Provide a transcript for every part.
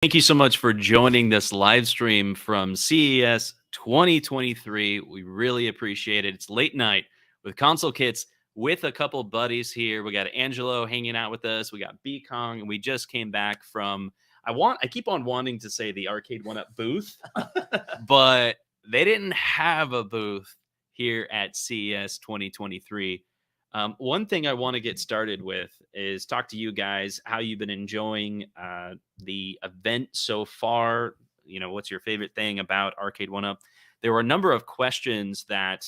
Thank you so much for joining this live stream from CES 2023. We really appreciate it. It's late night with console kits with a couple buddies here. We got Angelo hanging out with us. We got B Kong, and we just came back from I keep on wanting to say the Arcade1UP booth, but they didn't have a booth here at CES 2023. One thing I want to get started with is talk to you guys how you've been enjoying the event so far. You know, what's your favorite thing about Arcade1UP? There were a number of questions that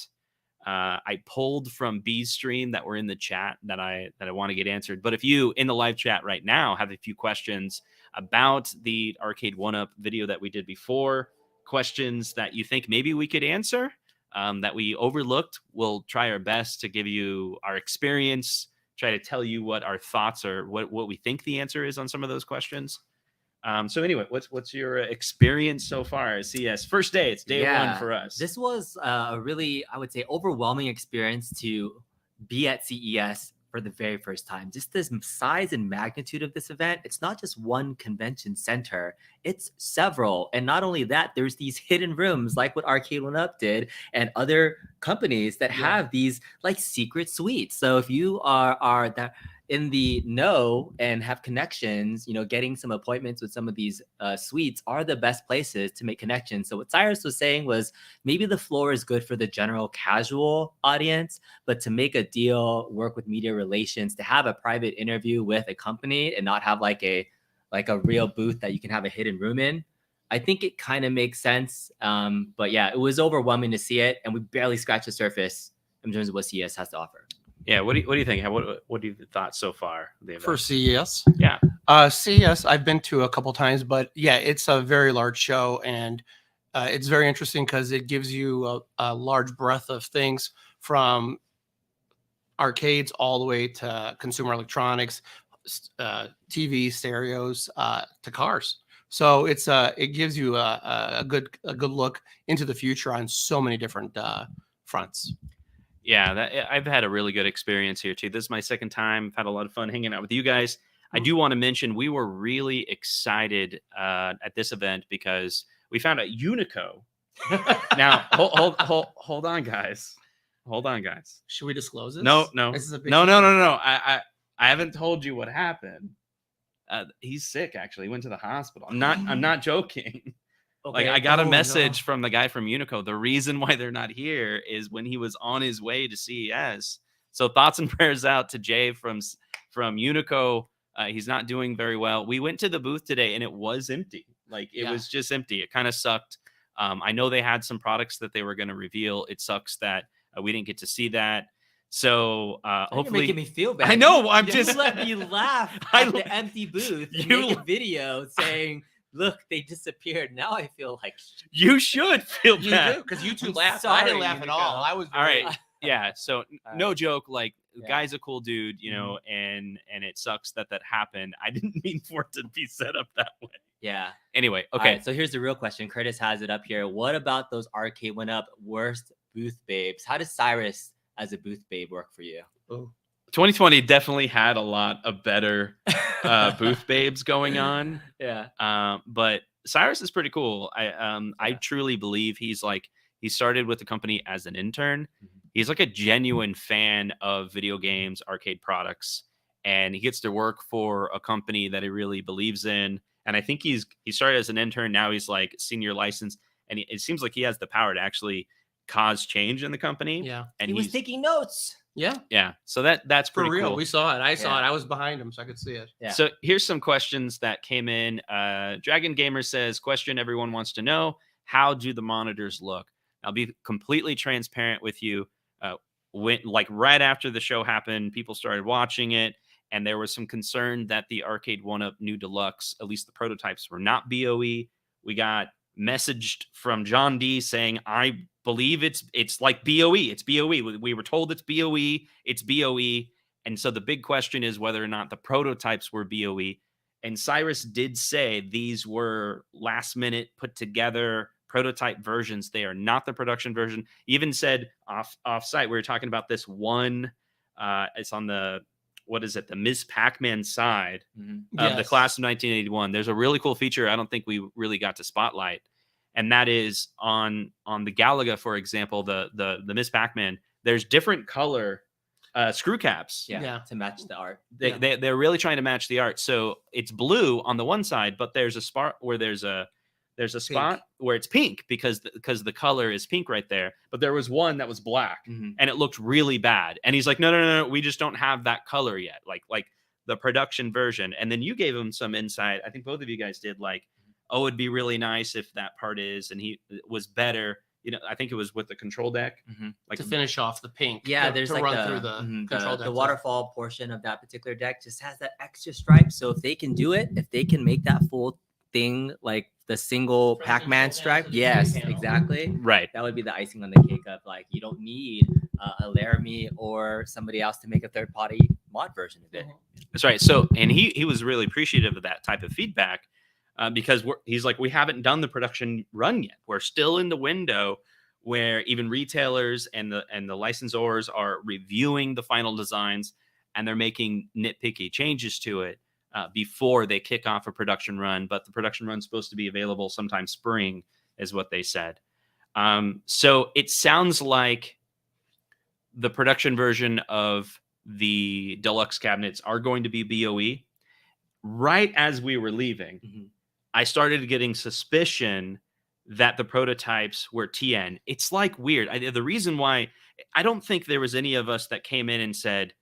I pulled from B's stream that were in the chat that I want to get answered. But if you in the live chat right now have a few questions about the Arcade1UP video that we did before, questions that you think maybe we could answer, that we overlooked, we'll try our best to give you our experience, try to tell you what our thoughts are, what we think the answer is on some of those questions. So anyway, what's your experience so far at CES? First day, it's day one for us. This was a really, I would say, overwhelming experience to be at CES for the very first time. Just the size and magnitude of this event. It's not just one convention center, it's several. And not only that, there's these hidden rooms like what Arcade1UP did and other companies that have these like secret suites. So if you are that in the know and have connections, you know, getting some appointments with some of these suites are the best places to make connections. So what Cyrus was saying was maybe the floor is good for the general casual audience, but to make a deal, work with media relations, to have a private interview with a company and not have like a real booth that you can have a hidden room in, I think it kind of makes sense. But yeah, it was overwhelming to see it, and we barely scratched the surface in terms of what CES has to offer. Yeah, what do you think? What do you thought so far? For CES? Yeah. CES, I've been to a couple times, but yeah, it's a very large show, and it's very interesting because it gives you a large breadth of things from arcades all the way to consumer electronics, TV, stereos, to cars. So it gives you a good look into the future on so many different fronts. Yeah, I've had a really good experience here too. This is my second time. I've had a lot of fun hanging out with you guys. I do want to mention we were really excited at this event because we found out Unico. Now, hold on, guys. Hold on, guys. Should we disclose this? No. This is a big No. I haven't told you what happened. He's sick. Actually, he went to the hospital. I'm not joking. Okay. Like I got a message from the guy from Unico. The reason why they're not here is when he was on his way to CES. So thoughts and prayers out to Jay from Unico. He's not doing very well. We went to the booth today and it was empty. Like it was just empty. It kind of sucked. I know they had some products that they were going to reveal. It sucks that we didn't get to see that. So hopefully, you're making me feel bad. I know. I'm you just let me laugh at the empty booth and make a video saying, "Look, they disappeared." Now I feel like you should feel bad because you two laughed. I didn't laugh at all. I was all right. Yeah. So no joke. Like the guy's a cool dude, you know, and it sucks that happened. I didn't mean for it to be set up that way. Yeah. Anyway, okay. Right, so here's the real question. Curtis has it up here. What about those Arcade1UP worst booth babes? How does Cyrus as a booth babe work for you? Oh. 2020 definitely had a lot of better booth babes going on. Yeah. But Cyrus is pretty cool. I truly believe he started with the company as an intern. Mm-hmm. He's like a genuine fan of video games, arcade products, and he gets to work for a company that he really believes in. And I think he started as an intern. Now he's like senior licensed, and it seems like he has the power to actually cause change in the company. Yeah. And he was taking notes. Yeah. Yeah. So that's pretty for real. Cool. We saw it. I saw it. I was behind him, so I could see it. Yeah. So here's some questions that came in. Dragon Gamer says, question everyone wants to know, how do the monitors look? I'll be completely transparent with you. When right after the show happened, people started watching it, and there was some concern that the Arcade1UP new Deluxe, at least the prototypes, were not BOE. We got messaged from John D saying, I believe it's like BOE. It's BOE. We were told it's BOE. It's BOE. And so the big question is whether or not the prototypes were BOE. And Cyrus did say these were last minute put together prototype versions. They are not the production version. He even said off site, we were talking about this one. It's on the what is it, the Ms. Pac-Man side Mhm. of the Yes. class of 1981. There's a really cool feature I don't think we really got to spotlight, and that is on the Galaga, for example, the Ms. Pac-Man. There's different color screw caps. Yeah, to match the art. They're really trying to match the art. So it's blue on the one side, but there's a spot where there's a spot where it's pink because the color is pink right there. But there was one that was black Mhm. and it looked really bad. And he's like, no, we just don't have that color yet. Like the production version. And then you gave him some insight. I think both of you guys did, like, oh, it'd be really nice if that part is, and he was better. I think it was with the control deck, like to finish off the pink. Yeah, to there's run like through the control deck. the waterfall portion of that particular deck just has that extra stripe. So if they can do it, if they can make that full thing like the single From the Pac-Man control stripe, deck to the yes, panel. exactly. right. That would be the icing on the cake of, like, you don't need a Laramie or somebody else to make a third-party mod version of it. That's right. So, and he was really appreciative of that type of feedback because he's like, we haven't done the production run yet. We're still in the window where even retailers and the licensors are reviewing the final designs and they're making nitpicky changes to it before they kick off a production run. But the production run's supposed to be available sometime spring, is what they said. So it sounds like the production version of the deluxe cabinets are going to be BOE. Right as we were leaving, I started getting suspicion that the prototypes were TN. It's like weird. The reason why, I don't think there was any of us that came in and said,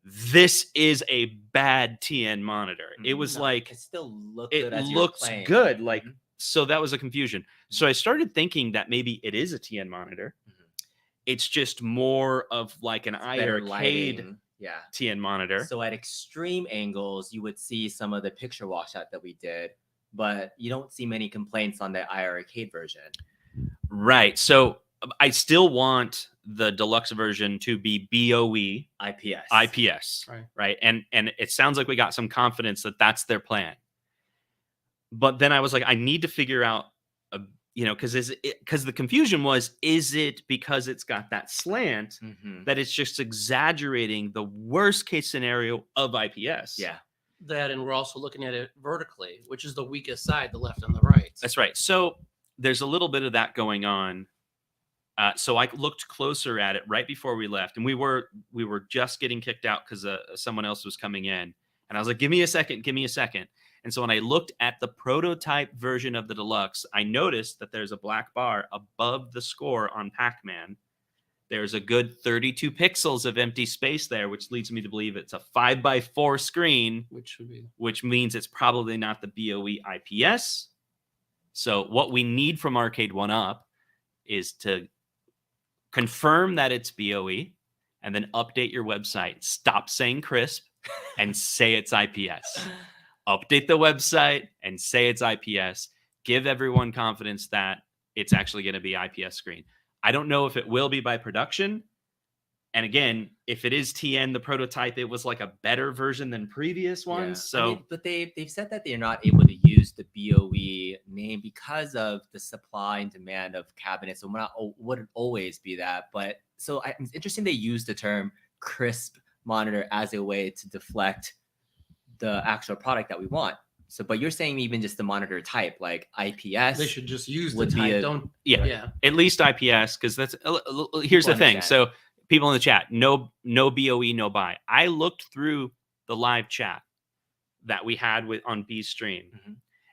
this is a bad TN monitor. It was like, it still looked it good as you were looks playing. good. Like, so that was a confusion. So I started thinking that maybe it is a TN monitor. It's just more of like an Better Arcade lighting. Yeah. TN monitor. So at extreme angles, you would see some of the picture washout that we did, but you don't see many complaints on the Arcade version. Right. So I still want the deluxe version to be BOE IPS. Right. And it sounds like we got some confidence that that's their plan. But then I was like, I need to figure out, because the confusion was, is it because it's got that slant that it's just exaggerating the worst case scenario of IPS? Yeah. That, and we're also looking at it vertically, which is the weakest side, the left and the right. That's right. So there's a little bit of that going on. So I looked closer at it right before we left, and we were just getting kicked out because someone else was coming in, and I was like, give me a second. And so when I looked at the prototype version of the deluxe, I noticed that there's a black bar above the score on Pac-Man. There's a good 32 pixels of empty space there, which leads me to believe it's a 5x4 screen, which means it's probably not the BOE IPS. So what we need from Arcade1UP is to confirm that it's BOE and then update your website. Stop saying crisp and say it's IPS. Update the website and say it's IPS. Give everyone confidence that it's actually going to be IPS screen. I don't know if it will be by production. And again, if it is TN, the prototype, it was like a better version than previous ones. Yeah. So, but they've said that they're not able to use the BOE name because of the supply and demand of cabinets. So wouldn't always be that. But so it's interesting they use the term crisp monitor as a way to deflect the actual product that we want. So, but you're saying even just the monitor type, like IPS, they should just use the type. At least IPS, because that's here's the thing. So people in the chat, no BOE, no buy. I looked through the live chat that we had on B's stream,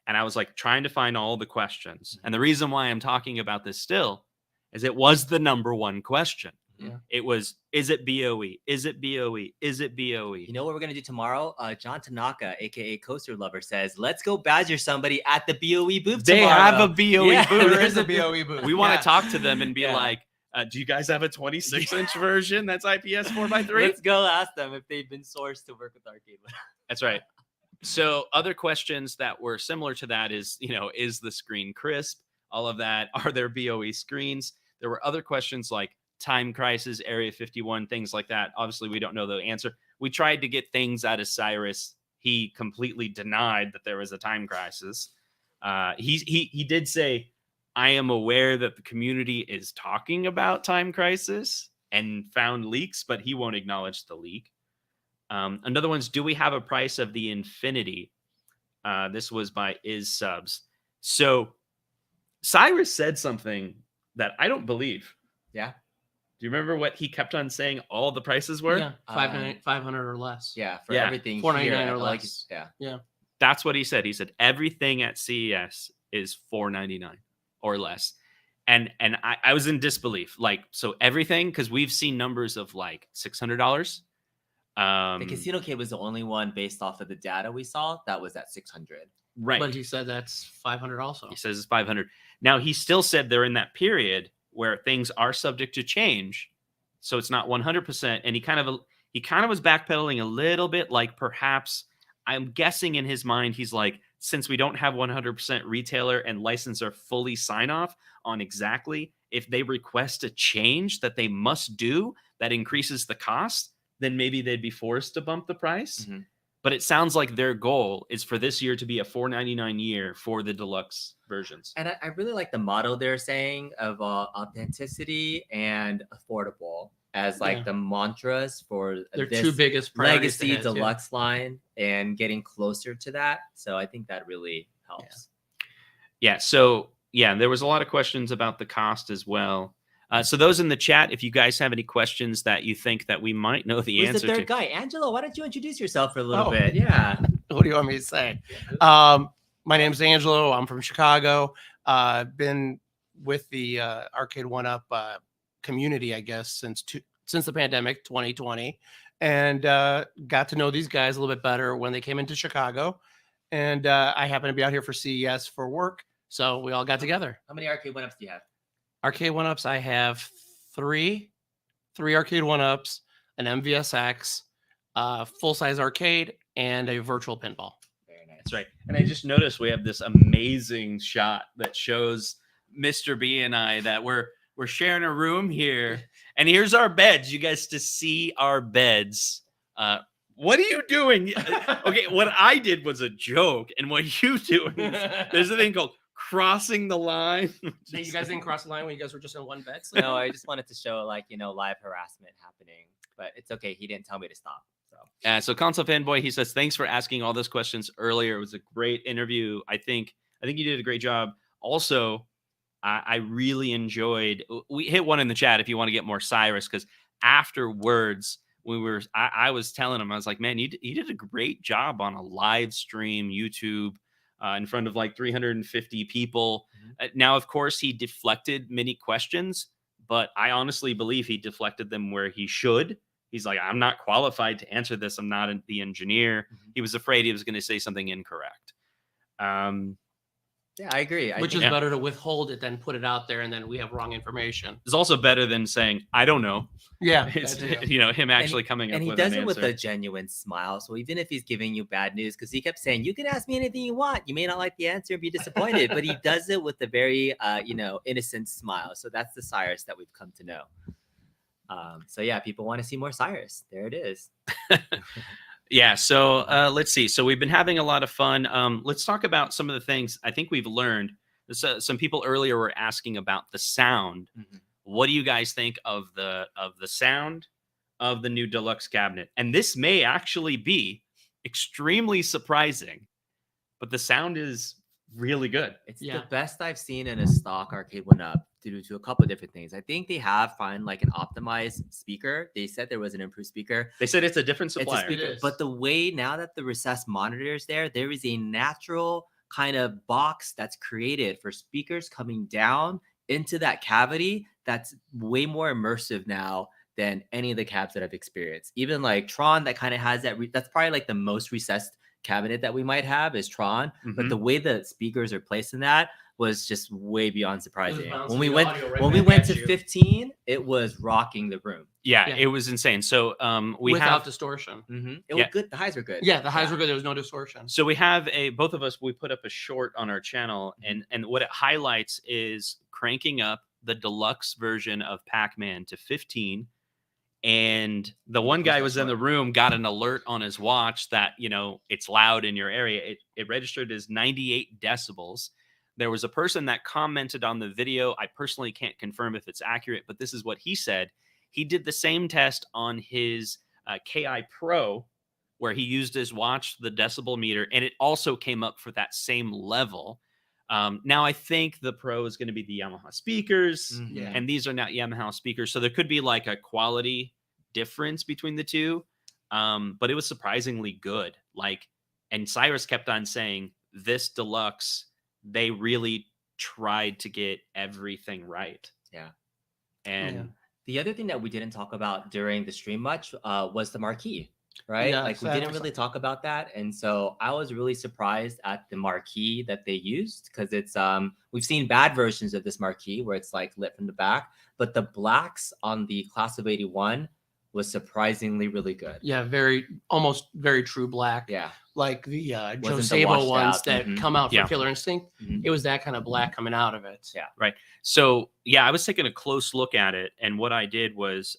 and I was like trying to find all the questions. And the reason why I'm talking about this still is it was the number one question. Yeah. It was, is it BOE? Is it BOE? Is it BOE? You know what we're going to do tomorrow? John Tanaka, aka Coaster Lover, says, let's go badger somebody at the BOE booth They tomorrow. have a BOE booth. There is a BOE booth. We want to talk to them and be Yeah. like, do you guys have a 26-inch version that's IPS 4x3? Let's go ask them if they've been sourced to work with Arcade. That's right. So other questions that were similar to that is, is the screen crisp? All of that. Are there BOE screens? There were other questions like Time Crisis, Area 51, things like that. Obviously, we don't know the answer. We tried to get things out of Cyrus. He completely denied that there was a time crisis. He did say, I am aware that the community is talking about Time Crisis and found leaks, but he won't acknowledge the leak. Another one's, do we have a price of the Infinity? This was by Is Subs. So Cyrus said something that I don't believe. Yeah. Do you remember what he kept on saying all the prices were? Yeah, 500 or less. Yeah, for Yeah. everything $4.99 here, or like, less. yeah. That's what he said. He said everything at CES is $4.99 or less. And I was in disbelief. Like, so everything, because we've seen numbers of like $600. The Casino Cade was the only one based off of the data we saw that was at 600. Right. But he said that's 500 also. He says it's 500. Now, he still said they're in that period where things are subject to change. So it's not 100%. And he kind of was backpedaling a little bit, like perhaps, I'm guessing in his mind, he's like, since we don't have 100% retailer and licensor fully sign off on exactly if they request a change that they must do that increases the cost, then maybe they'd be forced to bump the price. Mhm. But it sounds like their goal is for this year to be a $4.99 year for the deluxe versions. And I really like the motto they're saying of authenticity and affordable as like the mantras for Their this two biggest priorities legacy ahead, too. deluxe line and getting closer to that. So I think that really helps. Yeah. So yeah, there was a lot of questions about the cost as well. So those in the chat, if you guys have any questions that you think that we might know the Who's answer the third to. guy? Angelo, why don't you introduce yourself for a little Oh. bit? Yeah. What do you want me to say? My name's Angelo. I'm from Chicago. Been with the Arcade1UP community, I guess, since the pandemic, 2020, and got to know these guys a little bit better when they came into Chicago. And I happened to be out here for CES for work, so we all got together. How many Arcade1UPs do you have? Arcade1UPs, I have three Arcade1UPs, an MVSX, full-size arcade, and a virtual pinball. Very nice. That's right. And I just noticed we have this amazing shot that shows Mr. B and I that we're sharing a room here. And here's our beds. You guys to see our beds. What are you doing? Okay, what I did was a joke. And what you do is there's a thing called crossing the line. Hey, you guys didn't cross the line when you guys were just in one bed? No, I just wanted to show like, live harassment happening, but it's okay. He didn't tell me to stop. So Console Fanboy, he says, thanks for asking all those questions earlier. It was a great interview. I think you did a great job. Also, I really enjoyed, we hit one in the chat if you want to get more Cyrus, because afterwards, I was telling him, I was like, man, you did a great job on a live stream, YouTube, in front of like 350 people. Mm-hmm. Now, of course, he deflected many questions, but I honestly believe he deflected them where he should. He's like, I'm not qualified to answer this. I'm not the engineer. Mm-hmm. He was afraid he was going to say something incorrect. Yeah, I agree. Which is better to withhold it than put it out there and then we have wrong information. It's also better than saying, I don't know. Yeah. It's, him actually coming up and he with does an it with answer. a genuine smile. So even if he's giving you bad news, because he kept saying, you can ask me anything you want. You may not like the answer and be disappointed, but he does it with a very, innocent smile. So that's the Cyrus that we've come to know. So yeah, people want to see more Cyrus. There it is. Yeah. So let's see. So we've been having a lot of fun. Let's talk about some of the things I think we've learned. Some people earlier were asking about the sound. Mm-hmm. What do you guys think of the sound of the new deluxe cabinet? And this may actually be extremely surprising, but the sound is really good. It's the best I've seen in a stock Arcade1UP due to a couple of different things. I think they have found like an optimized speaker. They said there was an improved speaker. They said it's a different It's a supplier. speaker, but the way now that the recessed monitor is there is a natural kind of box that's created for speakers coming down into that cavity that's way more immersive now than any of the cabs that I've experienced. Even like Tron that kind of has that, that's probably like the most recessed cabinet that we might have is Tron. Mm-hmm. But the way the speakers are placed in that was just way beyond surprising. When we went to 15, it was rocking the room. Yeah, it was insane. So without distortion. Mm-hmm. It was good. The highs were good. Yeah, the highs were good. There was no distortion. So we have both of us, we put up a short on our channel, and what it highlights is cranking up the deluxe version of Pac-Man to 15. And the one guy was in the room, got an alert on his watch that, it's loud in your area. It registered as 98 decibels. There was a person that commented on the video. I personally can't confirm if it's accurate, but this is what he said. He did the same test on his Ki Pro, where he used his watch, the decibel meter, and it also came up for that same level. Now I think the Pro is going to be the Yamaha speakers, Yeah. and these are not Yamaha speakers, so there could be like a quality difference between the two. But it was surprisingly good. Like, and Cyrus kept on saying this Deluxe, they really tried to get everything right. Yeah. And Yeah. The other thing that we didn't talk about during the stream much was the Marquee, right? Yeah, Like we so didn't really talk about that, and so I was really surprised at the Marquee that they used, because it's we've seen bad versions of this Marquee where it's like lit from the back, but the blacks on the Class of 81 was surprisingly really good. Yeah, almost very true black. Yeah. Like the Joe Wasn't the Sabo washed ones out, that mhm. come out for Yeah. Killer Instinct. Mhm. It was that kind of black coming out of it. Yeah. right. So yeah, I was taking a close look at it, and what I did was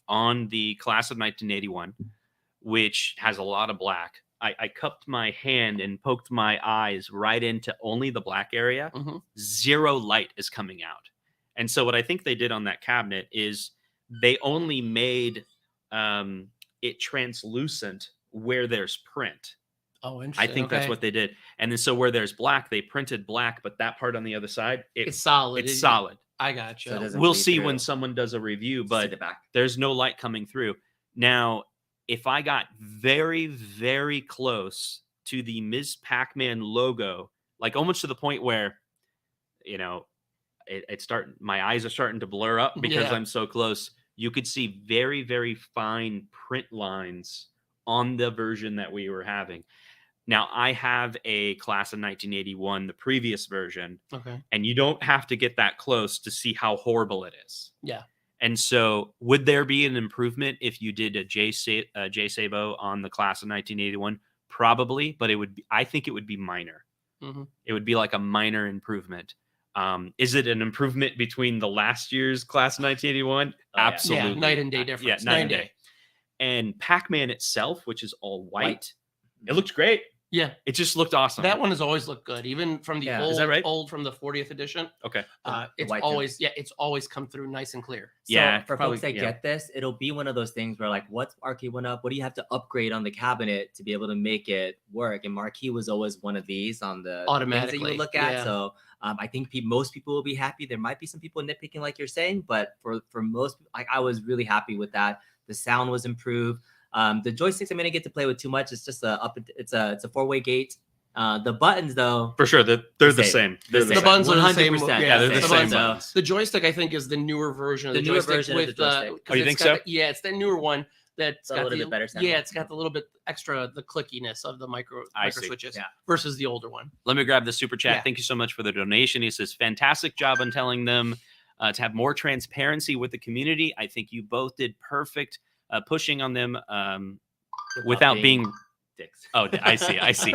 on the Class of 1981, which has a lot of black, I cupped my hand and poked my eyes right into only the black area. Mhm. Zero light is coming out. And so what I think they did on that cabinet is they only made it translucent where there's print. Oh, I interesting. think that's Okay. what they did. And then so where there's black, they printed black, but that part on the other side, It's solid. it's solid. I got you. So it doesn't We'll bleed see through. when someone does a review, See but the back. there's no light coming through. Now, if I got very, very close to the Ms. Pac-Man logo, like almost to the point where, you know, my eyes are starting to blur up because Yeah. I'm so close. You could see very, very fine print lines on the version that we were having. Now, I have a Class of 1981, the previous version, Okay. and you don't have to get that close to see how horrible it is. Yeah. And so, would there be an improvement if you did a J Sabo on the Class of 1981? Probably, but I think it would be minor. Mhm. It would be like a minor improvement. Is it an improvement between the last year's Class of 1981? Oh, yeah. Absolutely. Yeah, night and day difference. Yeah, night and day. And Pac-Man itself, which is all white. It looked great. Yeah. It just looked awesome. That one has always looked good, even from the Yeah. old, Is that right? old from the 40th edition. Okay. It's white always, it's always come through nice and clear. So Yeah, for probably- folks that yeah. get this, it'll be one of those things where like, what's Arcade1UP? What do you have to upgrade on the cabinet to be able to make it work? And Marquee was always one of these on the things that you Automatically, would look at. yeah. So I think most people will be happy. There might be some people nitpicking, like you're saying, but for most, like I was really happy with that. The sound was improved. The joysticks, I'm gonna get to play with too much. It's just it's a 4-way gate. The buttons though, For sure. They're the same. They're The buttons are the same. 100%. Yeah, they're the the same buttons. buttons. The joystick, I think, is the newer version of The the newer joystick. version of the joystick. 'cause Oh, you it's think got so? yeah, it's the newer one that's a got little the bit better sound. yeah, it's got the little bit extra the clickiness of the micro I see. switches Yeah. versus the older one. Let me grab the super chat. Yeah. Thank you so much for the donation. He says, fantastic job on telling them to have more transparency with the community. I think you both did perfect pushing on them without being dicks. Oh, I see.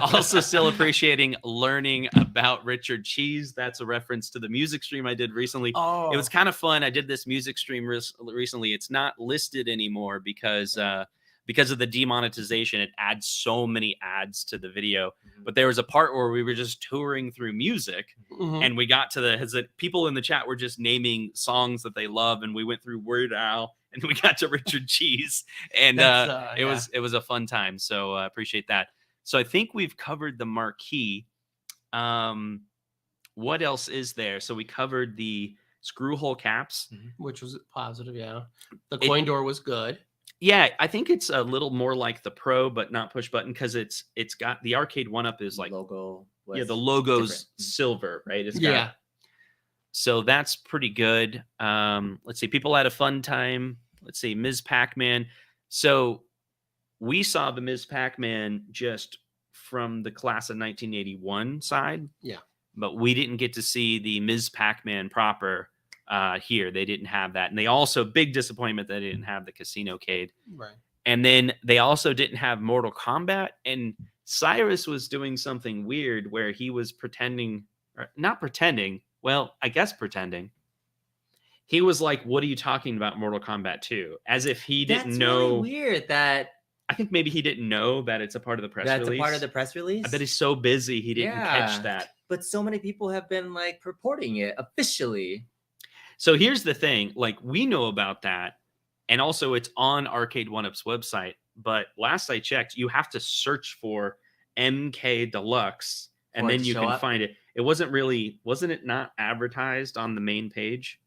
Also, still appreciating learning about Richard Cheese. That's a reference to the music stream I did recently. Oh, It was kind of fun. I did this music stream recently. It's not listed anymore because of the demonetization. It adds so many ads to the video. But there was a part where we were just touring through music, Mhm. and we got to people in the chat were just naming songs that they love, and we went through Weird Al, and we got to Richard Cheese, and That's, it was a fun time. So appreciate that. So I think we've covered the Marquee. What else is there? So we covered the screw hole caps. which was positive. Yeah, the coin door was good. Yeah, I think it's a little more like the Pro, but not push button, because it's got the Arcade1UP is like logo. the logo's different. silver, right? It's Yeah. got, so that's pretty good. Let's see, people had a fun time. Let's see, Ms. Pac-Man. So we saw the Ms. Pac-Man just from the Class of 1981 side. Yeah. But we didn't get to see the Ms. Pac-Man proper here. They didn't have that. And they also, big disappointment that they didn't have the Casino Cade. Right. And then they also didn't have Mortal Kombat. And Cyrus was doing something weird where he was pretending, or not pretending, well, I guess pretending. He was like, what are you talking about, Mortal Kombat 2? As if he didn't That's know. really weird that I think maybe he didn't know that it's a part of the press that's release. a part of the press release. I bet he's so busy he didn't catch Yeah. that. But so many people have been like purporting it officially. So here's the thing, like we know about that, and also it's on Arcade1UP's website, but last I checked, you have to search for MK Deluxe, and For it then to you show can up? find it. Wasn't it not advertised on the main page?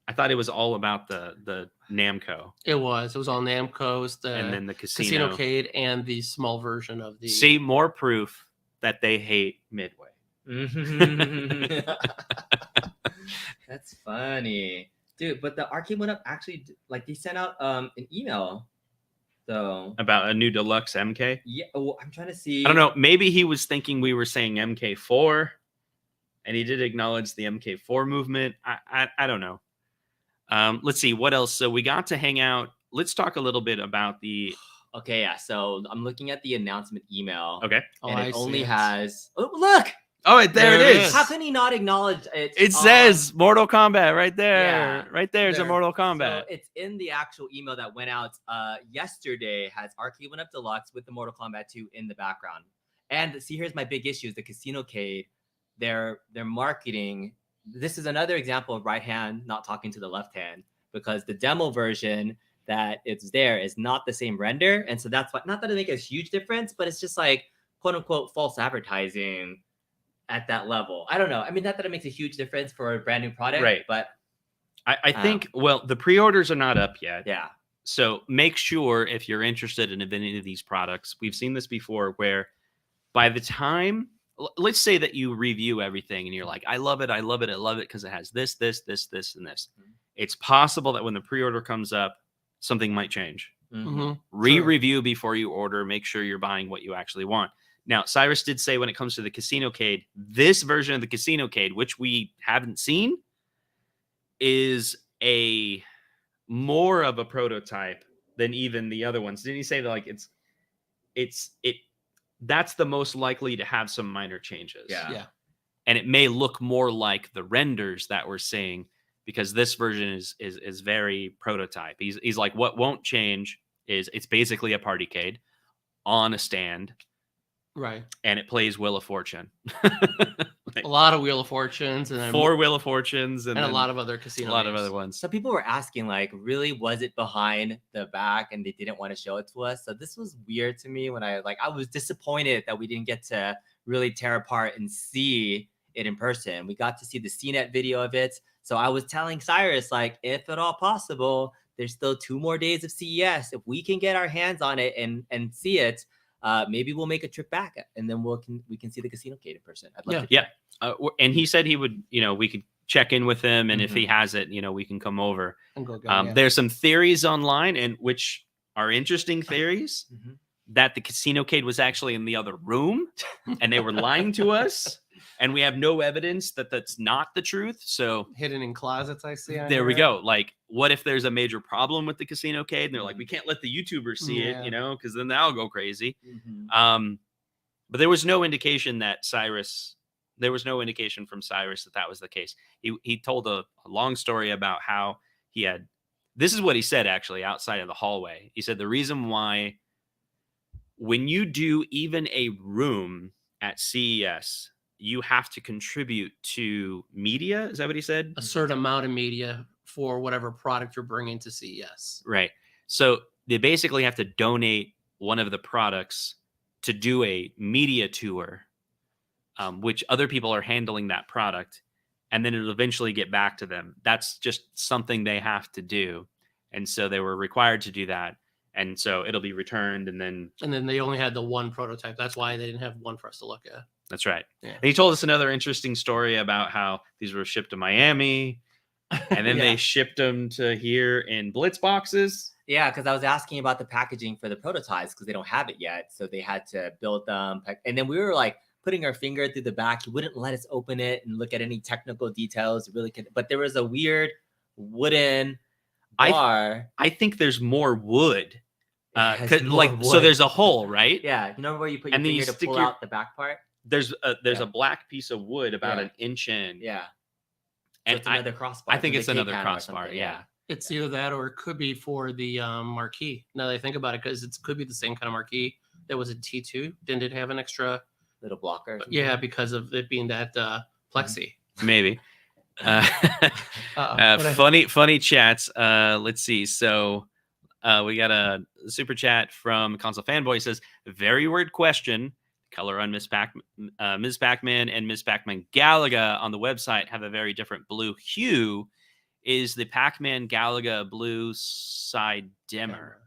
I thought it was all about the Namco It was all Namco's, and the then the Casino casino. Cade, and the small version of the. See, more proof that they hate Midway. That's funny, dude. But the Arcade1UP actually, like, they sent out an email. So About a new Deluxe MK. yeah, well, I'm trying to see. I don't know. Maybe he was thinking we were saying MK4, and he did acknowledge the MK4 movement. I don't know. Let's see what else. So we got to hang out. Let's talk a little bit about the. Okay, yeah. So I'm looking at the announcement email. Okay. And I it see only it. has. Oh, look! Oh, there it is. How can he not acknowledge it? It says Mortal Kombat right there. Yeah. Right there's a There. Mortal Kombat. So it's in the actual email that went out yesterday. Has Arcade1UP Deluxe with the Mortal Kombat 2 in the background. And see, here's my big issue: is the Casino Cade. Their marketing. This is another example of right hand not talking to the left hand, because the demo version that it's there is not the same render, and so that's why. Not that it makes a huge difference, but it's just like quote unquote false advertising at that level. I don't know. I mean, not that it makes a huge difference for a brand new product, Right. but I think, well, the pre-orders are not up yet. yeah. So make sure if you're interested in any of these products, we've seen this before where by the time, let's say that you review everything and you're like, I love it, I love it, I love it because it has this, this, this, this, and this. Mhm. It's possible that when the pre-order comes up, something might change. Mhm. Re-review before you order. Make sure you're buying what you actually want. Now, Cyrus did say when it comes to the Casino Cade, this version of the Casino Cade, which we haven't seen, is a more of a prototype than even the other ones. Didn't he say that like that's the most likely to have some minor changes? Yeah. And it may look more like the renders that we're seeing because this version is very prototype. He's like, what won't change is it's basically a partycade on a stand. Right. And it plays Wheel of Fortune. A lot of Wheel of Fortunes, and then 4 Wheel of Fortunes, and a then lot of other casino. a lot of games. other ones. So people were asking, like, really, was it behind the back and they didn't want to show it to us? So this was weird to me when I was disappointed that we didn't get to really tear apart and see it in person. We got to see the CNET video of it. So I was telling Cyrus, like, if at all possible, there's still 2 more days of CES. If we can get our hands on it and see it, maybe we'll make a trip back and then we can see the Casino Cade in person. I'd love to. Yeah. And he said he would, we could check in with him, and if he has it, we can come over. And go, yeah. There's some theories online, and which are interesting theories, that the Casino Cade was actually in the other room, and they were lying to us, and we have no evidence that that's not the truth. So hidden in closets, I see. there we go. Like, what if there's a major problem with the Casino Cade, and they're like, we can't let the YouTubers see it, because then they'll go crazy. But there was no indication that there was no indication from Cyrus that was the case. He told a long story about how he had, this is what he said actually outside of the hallway. He said the reason why when you do even a room at CES, you have to contribute to media. Is that what he said? A certain amount of media for whatever product you're bringing to CES. Right. So they basically have to donate one of the products to do a media tour, which other people are handling that product, and then it'll eventually get back to them. That's just something they have to do. And so they were required to do that. And so it'll be returned, and then they only had the one prototype. That's why they didn't have one for us to look at. That's right. Yeah. And he told us another interesting story about how these were shipped to Miami, and then they shipped them to here in Blitz boxes. Yeah, because I was asking about the packaging for the prototypes because they don't have it yet. So they had to build them. And then we were like putting our finger through the back. He wouldn't let us open it and look at any technical details. It really could. But there was a weird wooden bar. I think there's more wood. Wood. So there's a hole, right? Yeah. You know where you put your And then finger you to stick pull out the back part? There's a black piece of wood about an inch in. Yeah. So And it's another crossbar. I think it's the another Cade crossbar. Yeah. It's either that or it could be for the Marquee. Now that I think about it, because it could be the same kind of Marquee that was a T2. Didn't it have an extra little blocker? Yeah, because of it being that plexi. Maybe. Funny chats. Let's see. So We got a super chat from Console Fanboy. Says, very weird question. Color on Ms. Pac-Man and Ms. Pac-Man Galaga on the website have a very different blue hue. Is the Pac-Man Galaga blue side dimmer?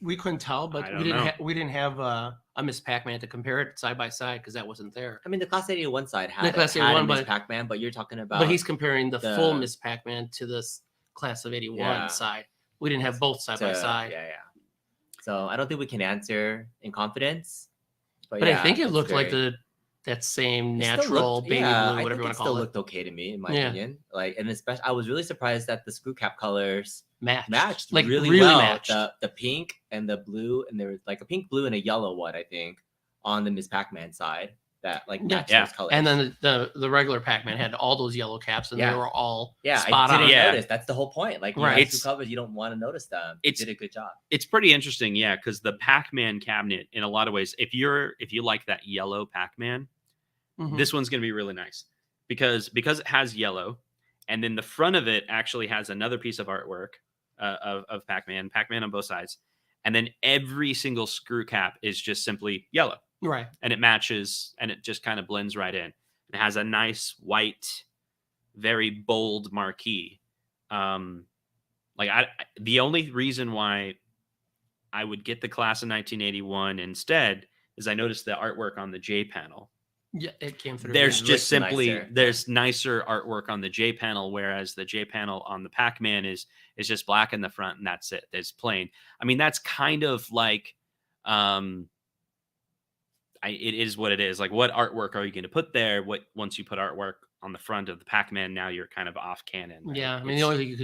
We couldn't tell, I but don't we didn't know. we didn't have a Miss Pac-Man to compare it side by side because that wasn't there. I mean, the Class 81 side The had, Class had 81, a Miss but- Pac-Man, but you're talking about. But he's comparing the full the- Miss Pac-Man to this Class of 81 Yeah. side. We didn't have both side by side. Yeah. So I don't think we can answer in confidence. But yeah, I think it it's looked like very- that same it still natural looked- baby yeah, blue, I whatever think you want it to still call it. looked okay to me, in my Yeah. opinion. Like, and especially, I was really surprised that the screw cap colors Matched like really, really well. matched. The pink and the blue, and there was like a pink, blue, and a yellow one, I think, on the Miss Pac-Man side that like Yeah. matched Yeah. those colors. And then the regular Pac-Man had all those yellow caps, and Yeah. they were all yeah, spot I on. didn't Yeah. notice. That's the whole point. Like, you Right. have It's- two covers, you don't want to notice them. You it's- did a good job. It's pretty interesting, yeah, because the Pac-Man cabinet, in a lot of ways, if you like that yellow Pac-Man, Mhm. this one's going to be really nice because it has yellow, and then the front of it actually has another piece of artwork of Pac-Man on both sides, and then every single screw cap is just simply yellow, Right. and it matches, and it just kind of blends right in. It has a nice white, very bold marquee. The only reason why I would get the Class of 1981 instead is I noticed the artwork on the J panel. Yeah, it came through. There's It just looks simply nicer. there's nicer artwork on the J panel, whereas the J panel on the Pac-Man is just black in the front and that's it. It's plain. I mean, that's kind of like it is what it is. Like, what artwork are you going to put there? Once you put artwork on the front of the Pac-Man, now you're kind of off canon. Right? Yeah, I mean, the only thing you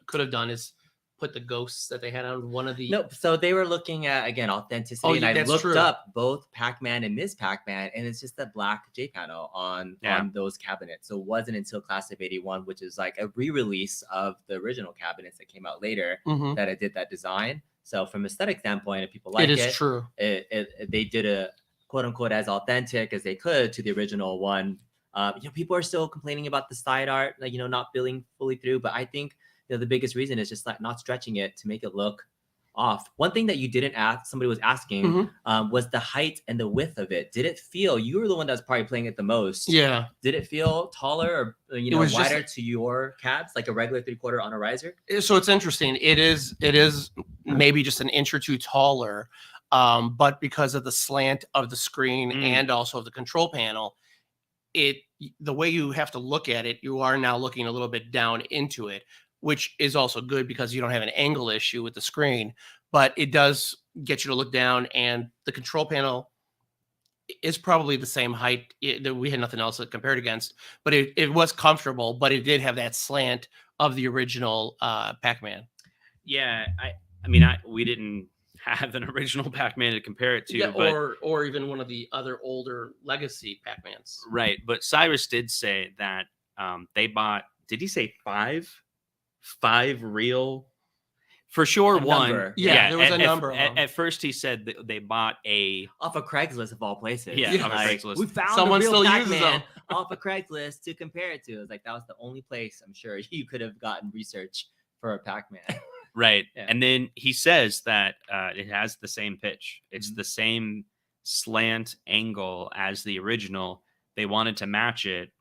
could have done is put the ghosts that they had on one of the. Nope. So they were looking at, again, authenticity, Oh, and yeah, I that's looked true. up both Pac-Man and Miss Pac-Man, and it's just the black J panel on those cabinets. So it wasn't until Class of 81, which is like a re-release of the original cabinets that came out later, Mhm. that it did that design. So from aesthetic standpoint, if people like It is true. they did a quote unquote as authentic as they could to the original one. People are still complaining about the side art, like, not billing fully through, but I think the biggest reason is just like not stretching it to make it look off. One thing that you didn't ask, somebody was asking, was the height and the width of it. Did it feel, you were the one that was probably playing it the most. Yeah. Did it feel taller or was just- wider to your cabs, like a regular 3/4 on a riser? So it's interesting. It is maybe just an inch or two taller, but because of the slant of the screen and also of the control panel, the way you have to look at it, you are now looking a little bit down into it, which is also good because you don't have an angle issue with the screen, but it does get you to look down, and the control panel is probably the same height. We had nothing else to compare it against, but it was comfortable, but it did have that slant of the original Pac-Man. Yeah, I mean, we didn't have an original Pac-Man to compare it to, Yeah, but or even one of the other older legacy Pac-Mans. right. But Cyrus did say that they bought. Did he say five real? For sure, A one. number. Yeah, there was a number of them. At first, he said that they bought a. Off of Craigslist of all places. Yeah, off of Like, Craigslist. we found Someone a real still uses Pac-Man them. off of Craigslist to compare it to. It was like, that was the only place I'm sure you could have gotten research for a Pac-Man. Right. Yeah. And then he says that it has the same pitch. It's Mhm. the same slant angle as the original. They wanted to match it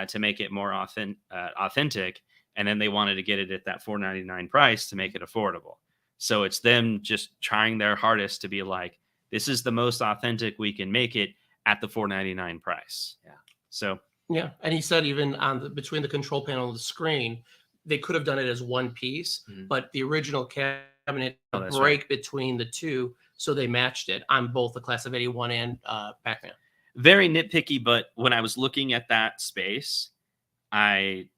to make it more authentic. And then they wanted to get it at that $4.99 price to make it affordable. So it's them just trying their hardest to be like, this is the most authentic we can make it at the $4.99 price. Yeah. So Yeah, and he said even between the control panel and the screen, they could have done it as one piece, but the original cabinet Oh, that's break between the two, so they matched it on both the Class of 81 and Pac-Man. very nitpicky, but when I was looking at that space, I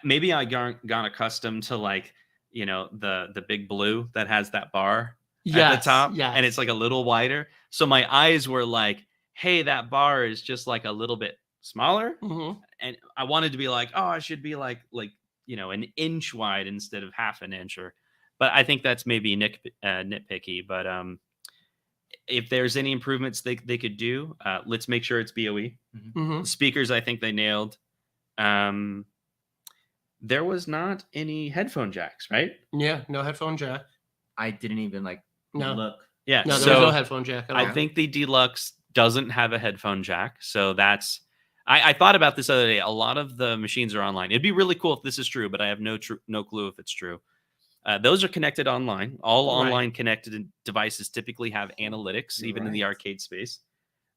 maybe I got accustomed to, like, the big blue that has that bar at the top, and it's like a little wider. So my eyes were like, hey, that bar is just like a little bit smaller. Mhm. And I wanted to be like, oh, I should be like an inch wide instead of half an inch. But I think that's maybe nitpicky. But if there's any improvements they could do, let's make sure it's BOE. Mhm. Speakers, I think they nailed. there was not any headphone jacks, right? Yeah, no headphone jack. I didn't even like No. look. Yeah. No, there so was no headphone jack at all. I think the Deluxe doesn't have a headphone jack. So that's, I thought about this other day. A lot of the machines are online. It'd be really cool if this is true, but I have no clue if it's true. Those are connected online. All Right. online connected devices typically have analytics, even in the arcade space.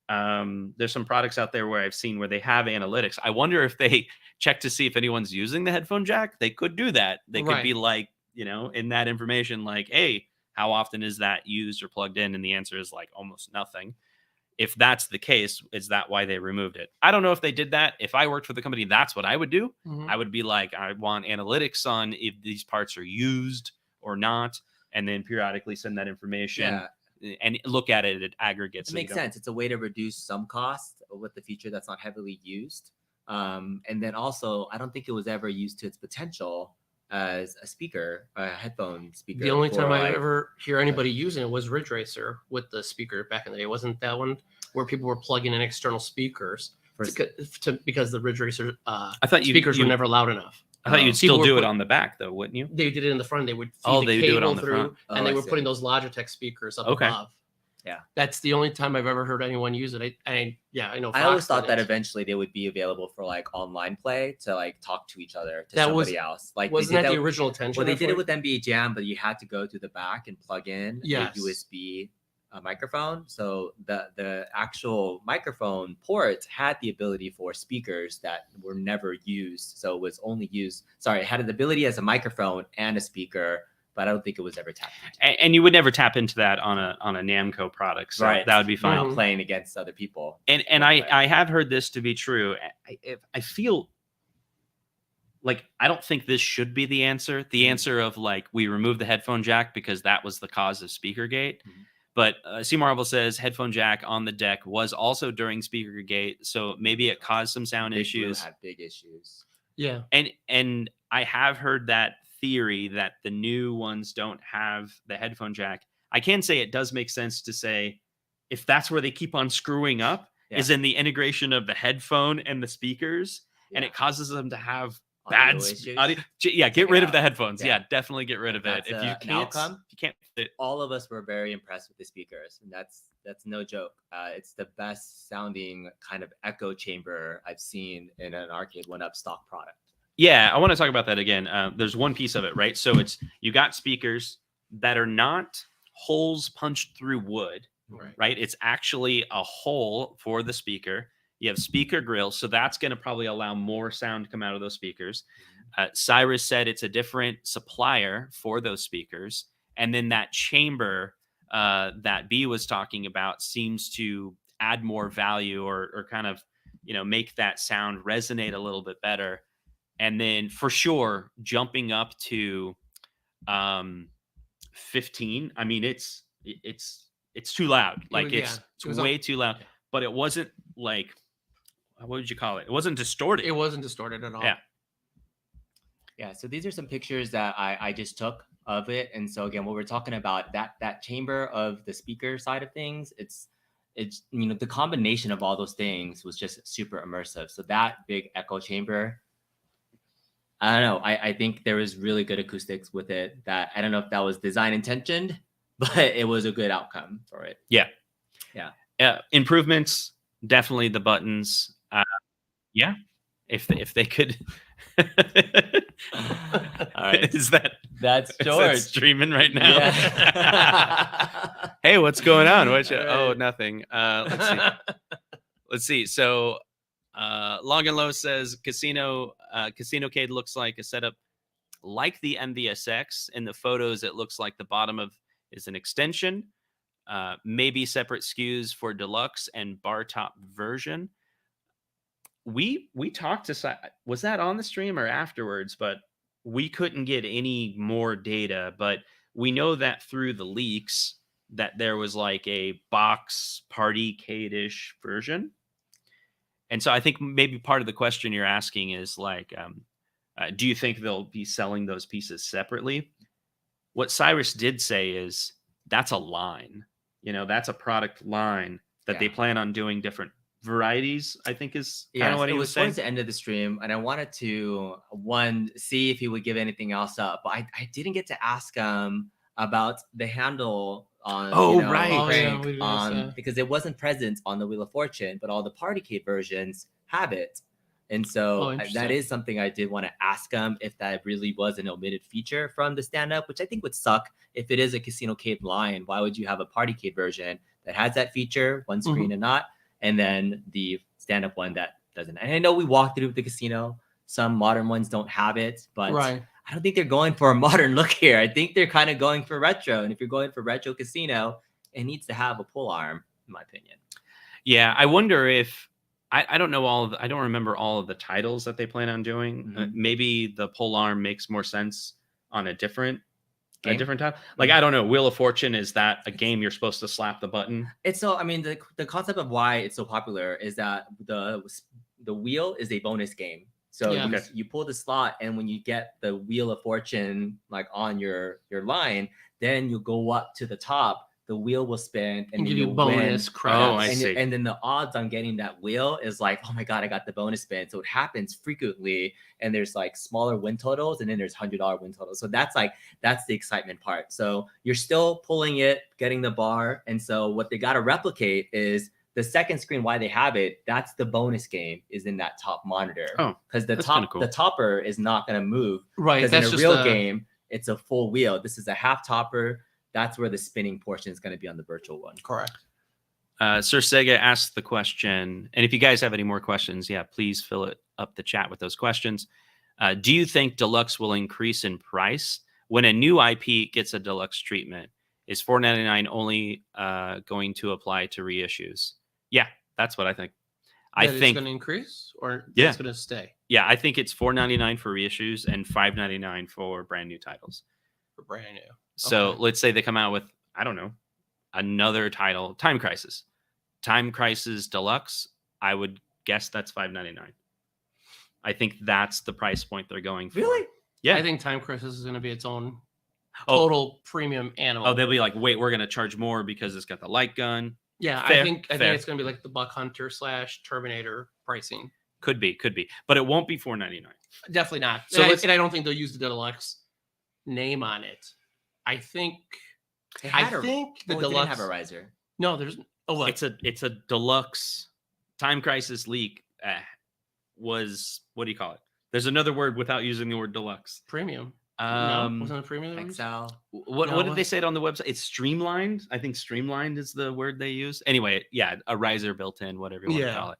There's some products out there where I've seen where they have analytics. I wonder if they check to see if anyone's using the headphone jack. They could do that. They could be like, in that information, like, hey, how often is that used or plugged in? And the answer is like almost nothing. If that's the case, is that why they removed it? I don't know if they did that. If I worked for the company, that's what I would do. Mhm. I would be like, I want analytics on if these parts are used or not, and then periodically send that information and look at it at aggregate. It makes sense. It's a way to reduce some cost with the feature that's not heavily used. And then also, I don't think it was ever used to its potential as a speaker, a headphone speaker. The only time I ever hear anybody using it was Ridge Racer with the speaker back in the day. Wasn't that one where people were plugging in external speakers because the Ridge Racer I thought speakers were never loud enough? I thought you'd still do it on the back, though, wouldn't you? They did it in the front. They would feed the cable through, and they were putting those Logitech speakers up above. Yeah, that's the only time I've ever heard anyone use it. I know. I always thought that eventually they would be available for like online play to like talk to each other to somebody else. Like wasn't that the original intention? Well, they did it with NBA Jam, but you had to go to the back and plug in a USB microphone. So the actual microphone port had the ability for speakers that were never used. So it was only used. Sorry, it had the ability as a microphone and a speaker, but I don't think it was ever tapped into. And you would never tap into that on a Namco product, so that would be fine. Playing against other people. And I have heard this to be true. I feel like I don't think this should be the answer. The answer of like we removed the headphone jack because that was the cause of Speakergate. But C Marvel says headphone jack on the deck was also during Speakergate, so maybe it caused some sound issues. Had big issues. Yeah, and I have heard that theory that the new ones don't have the headphone jack. I can say it does make sense to say if that's where they keep on screwing up is in the integration of the headphone and the speakers, and it causes them to have bad audio. Get rid of the headphones. Yeah, definitely get rid of it. If you can't fit. All of us were very impressed with the speakers, and that's no joke. It's the best sounding kind of echo chamber I've seen in an Arcade1UP stock product. Yeah, I want to talk about that again. There's one piece of it, right? So it's you got speakers that are not holes punched through wood, right? It's actually a hole for the speaker. You have speaker grills, so that's going to probably allow more sound to come out of those speakers. Cyrus said it's a different supplier for those speakers. And then that chamber that B was talking about seems to add more value or kind of, make that sound resonate a little bit better. And then for sure, jumping up to 15. I mean, it's too loud. Like it's way too loud. But it wasn't like, what would you call it? It wasn't distorted. It wasn't distorted at all. Yeah. So these are some pictures that I just took of it. And so again, what we're talking about, that chamber of the speaker side of things, it's the combination of all those things was just super immersive. So that big echo chamber, I don't know. I think there was really good acoustics with it. That I don't know if that was design intentioned, but it was a good outcome for it. Yeah. Improvements, definitely the buttons. If they could. All right. That's George streaming right now? Yeah. Hey, what's going on? Oh, nothing. Let's see. So Long and Low says Casino Cade looks like a setup like the MVSX. In the photos, it looks like the bottom is an extension. Maybe separate SKUs for Deluxe and bar top version. We talked to, was that on the stream or afterwards? But we couldn't get any more data. But we know that through the leaks that there was like a box party Cade-ish version. And so I think maybe part of the question you're asking is like, do you think they'll be selling those pieces separately? What Cyrus did say is that's a line. That's a product line that they plan on doing different varieties, I think is kind Yeah, of what it he was was saying. towards the end of the stream, and I wanted to see if he would give anything else up, but I didn't get to ask him about the handle on Oh, right. Oh, yeah, crank we didn't on say. because it wasn't present on the Wheel of Fortune, but all the Party Cave versions have it, and so that interesting. is something I did want to ask him if that really was an omitted feature from the stand-up, which I think would suck if it is a Casino Cave line. Why would you have a Party Cave version that has that feature, one screen and not, and then the stand-up one that doesn't? And I know we walked through the casino. Some modern ones don't have it, but Right. I don't think they're going for a modern look here. I think they're kind of going for retro. And if you're going for retro casino, it needs to have a pull arm, in my opinion. Yeah, I wonder if I don't know I don't remember all of the titles that they plan on doing. Maybe the pole arm makes more sense on a different title. Like I don't know, Wheel of Fortune, is that a game you're supposed to slap the button? It's so, I mean, the concept of why it's so popular is that the wheel is a bonus game. So you pull the slot, and when you get the Wheel of Fortune like on your line, then you go up to the top. The wheel will spin, and give then you you'll bonus win. credits. Oh, I see. And then the odds on getting that wheel is like, oh my god, I got the bonus spin. So it happens frequently, and there's like smaller win totals, and then there's $100 win totals. So that's the excitement part. So you're still pulling it, getting the bar, and so what they got to replicate is the second screen. Why they have it? That's the bonus game is in that top monitor. Oh, because the cool. the topper is not going to move. Right. Because That's in a just real game, it's a full wheel. This is a half topper. That's where the spinning portion is going to be on the virtual one. Correct. Sir Sega asked the question, and if you guys have any more questions, please fill it up the chat with those questions. Do you think Deluxe will increase in price when a new IP gets a Deluxe treatment? Is $4.99 only going to apply to reissues? Yeah, that's what I think. I think it's going to increase, or it's going to stay. Yeah, I think it's $4.99 for reissues and $5.99 for brand new titles. For brand new. So let's say they come out with, I don't know, another title, Time Crisis Deluxe. I would guess that's $5.99. I think that's the price point they're going for. Really? Yeah. I think Time Crisis is going to be its own total premium animal. Oh, they'll be like, wait, we're going to charge more because it's got the light gun. Yeah, Fair, I think it's going to be like the Buck Hunter / Terminator pricing. Could be, but it won't be $4.99. Definitely not. So and I don't think they'll use the Deluxe name on it. I think the Deluxe didn't have a riser. No, there's what? It's a Deluxe Time Crisis leak. Was, what do you call it? There's another word without using the word Deluxe. Premium. No, wasn't it premium? XL. What did they say it on the website? It's streamlined. I think streamlined is the word they use. Anyway, a riser built in, whatever you want to call it.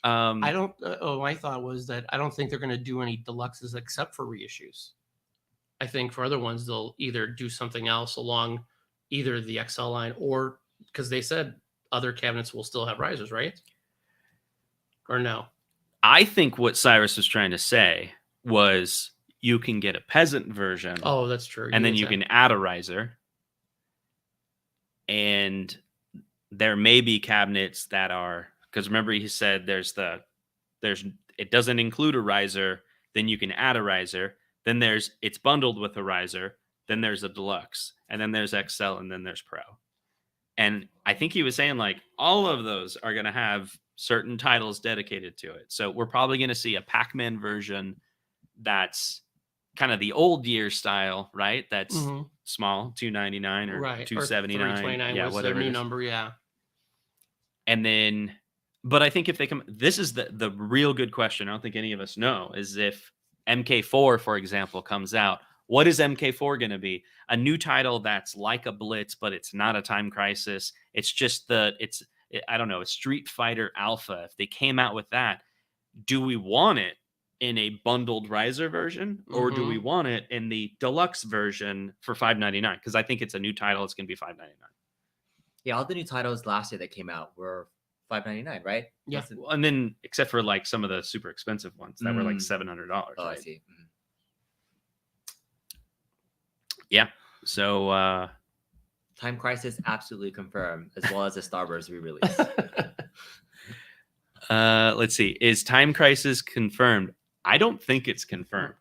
I don't. My thought was that I don't think they're going to do any Deluxes except for reissues. I think for other ones, they'll either do something else along either the XL line or because they said other cabinets will still have risers, right? Or no? I think what Cyrus was trying to say was you can get a peasant version. Oh, that's true. And then you can add a riser. And there may be cabinets that are, because remember he said it doesn't include a riser, then you can add a riser. Then it's bundled with a riser. Then there's a Deluxe, and then there's XL, and then there's Pro. And I think he was saying like all of those are going to have certain titles dedicated to it. So we're probably going to see a Pac-Man version that's kind of the old year style, right? That's small, $2.99 or $2.79, $3.29 was their new number, yeah. And then, but I think if they come, this is the real good question. I don't think any of us know is if MK4, for example, comes out. What is MK4 going to be? A new title that's like a Blitz, but it's not a Time Crisis. It's just I don't know, a Street Fighter Alpha. If they came out with that, do we want it in a bundled riser version, or do we want it in the Deluxe version for $5.99? Because I think it's a new title. It's going to be $5.99. Yeah, all the new titles last year that came out were $5.99, right? Yeah. And then, except for like some of the super expensive ones that were like $700. Oh, right? I see. Yeah. So, Time Crisis absolutely confirmed, as well as the Star Wars re-release. Let's see. Is Time Crisis confirmed? I don't think it's confirmed.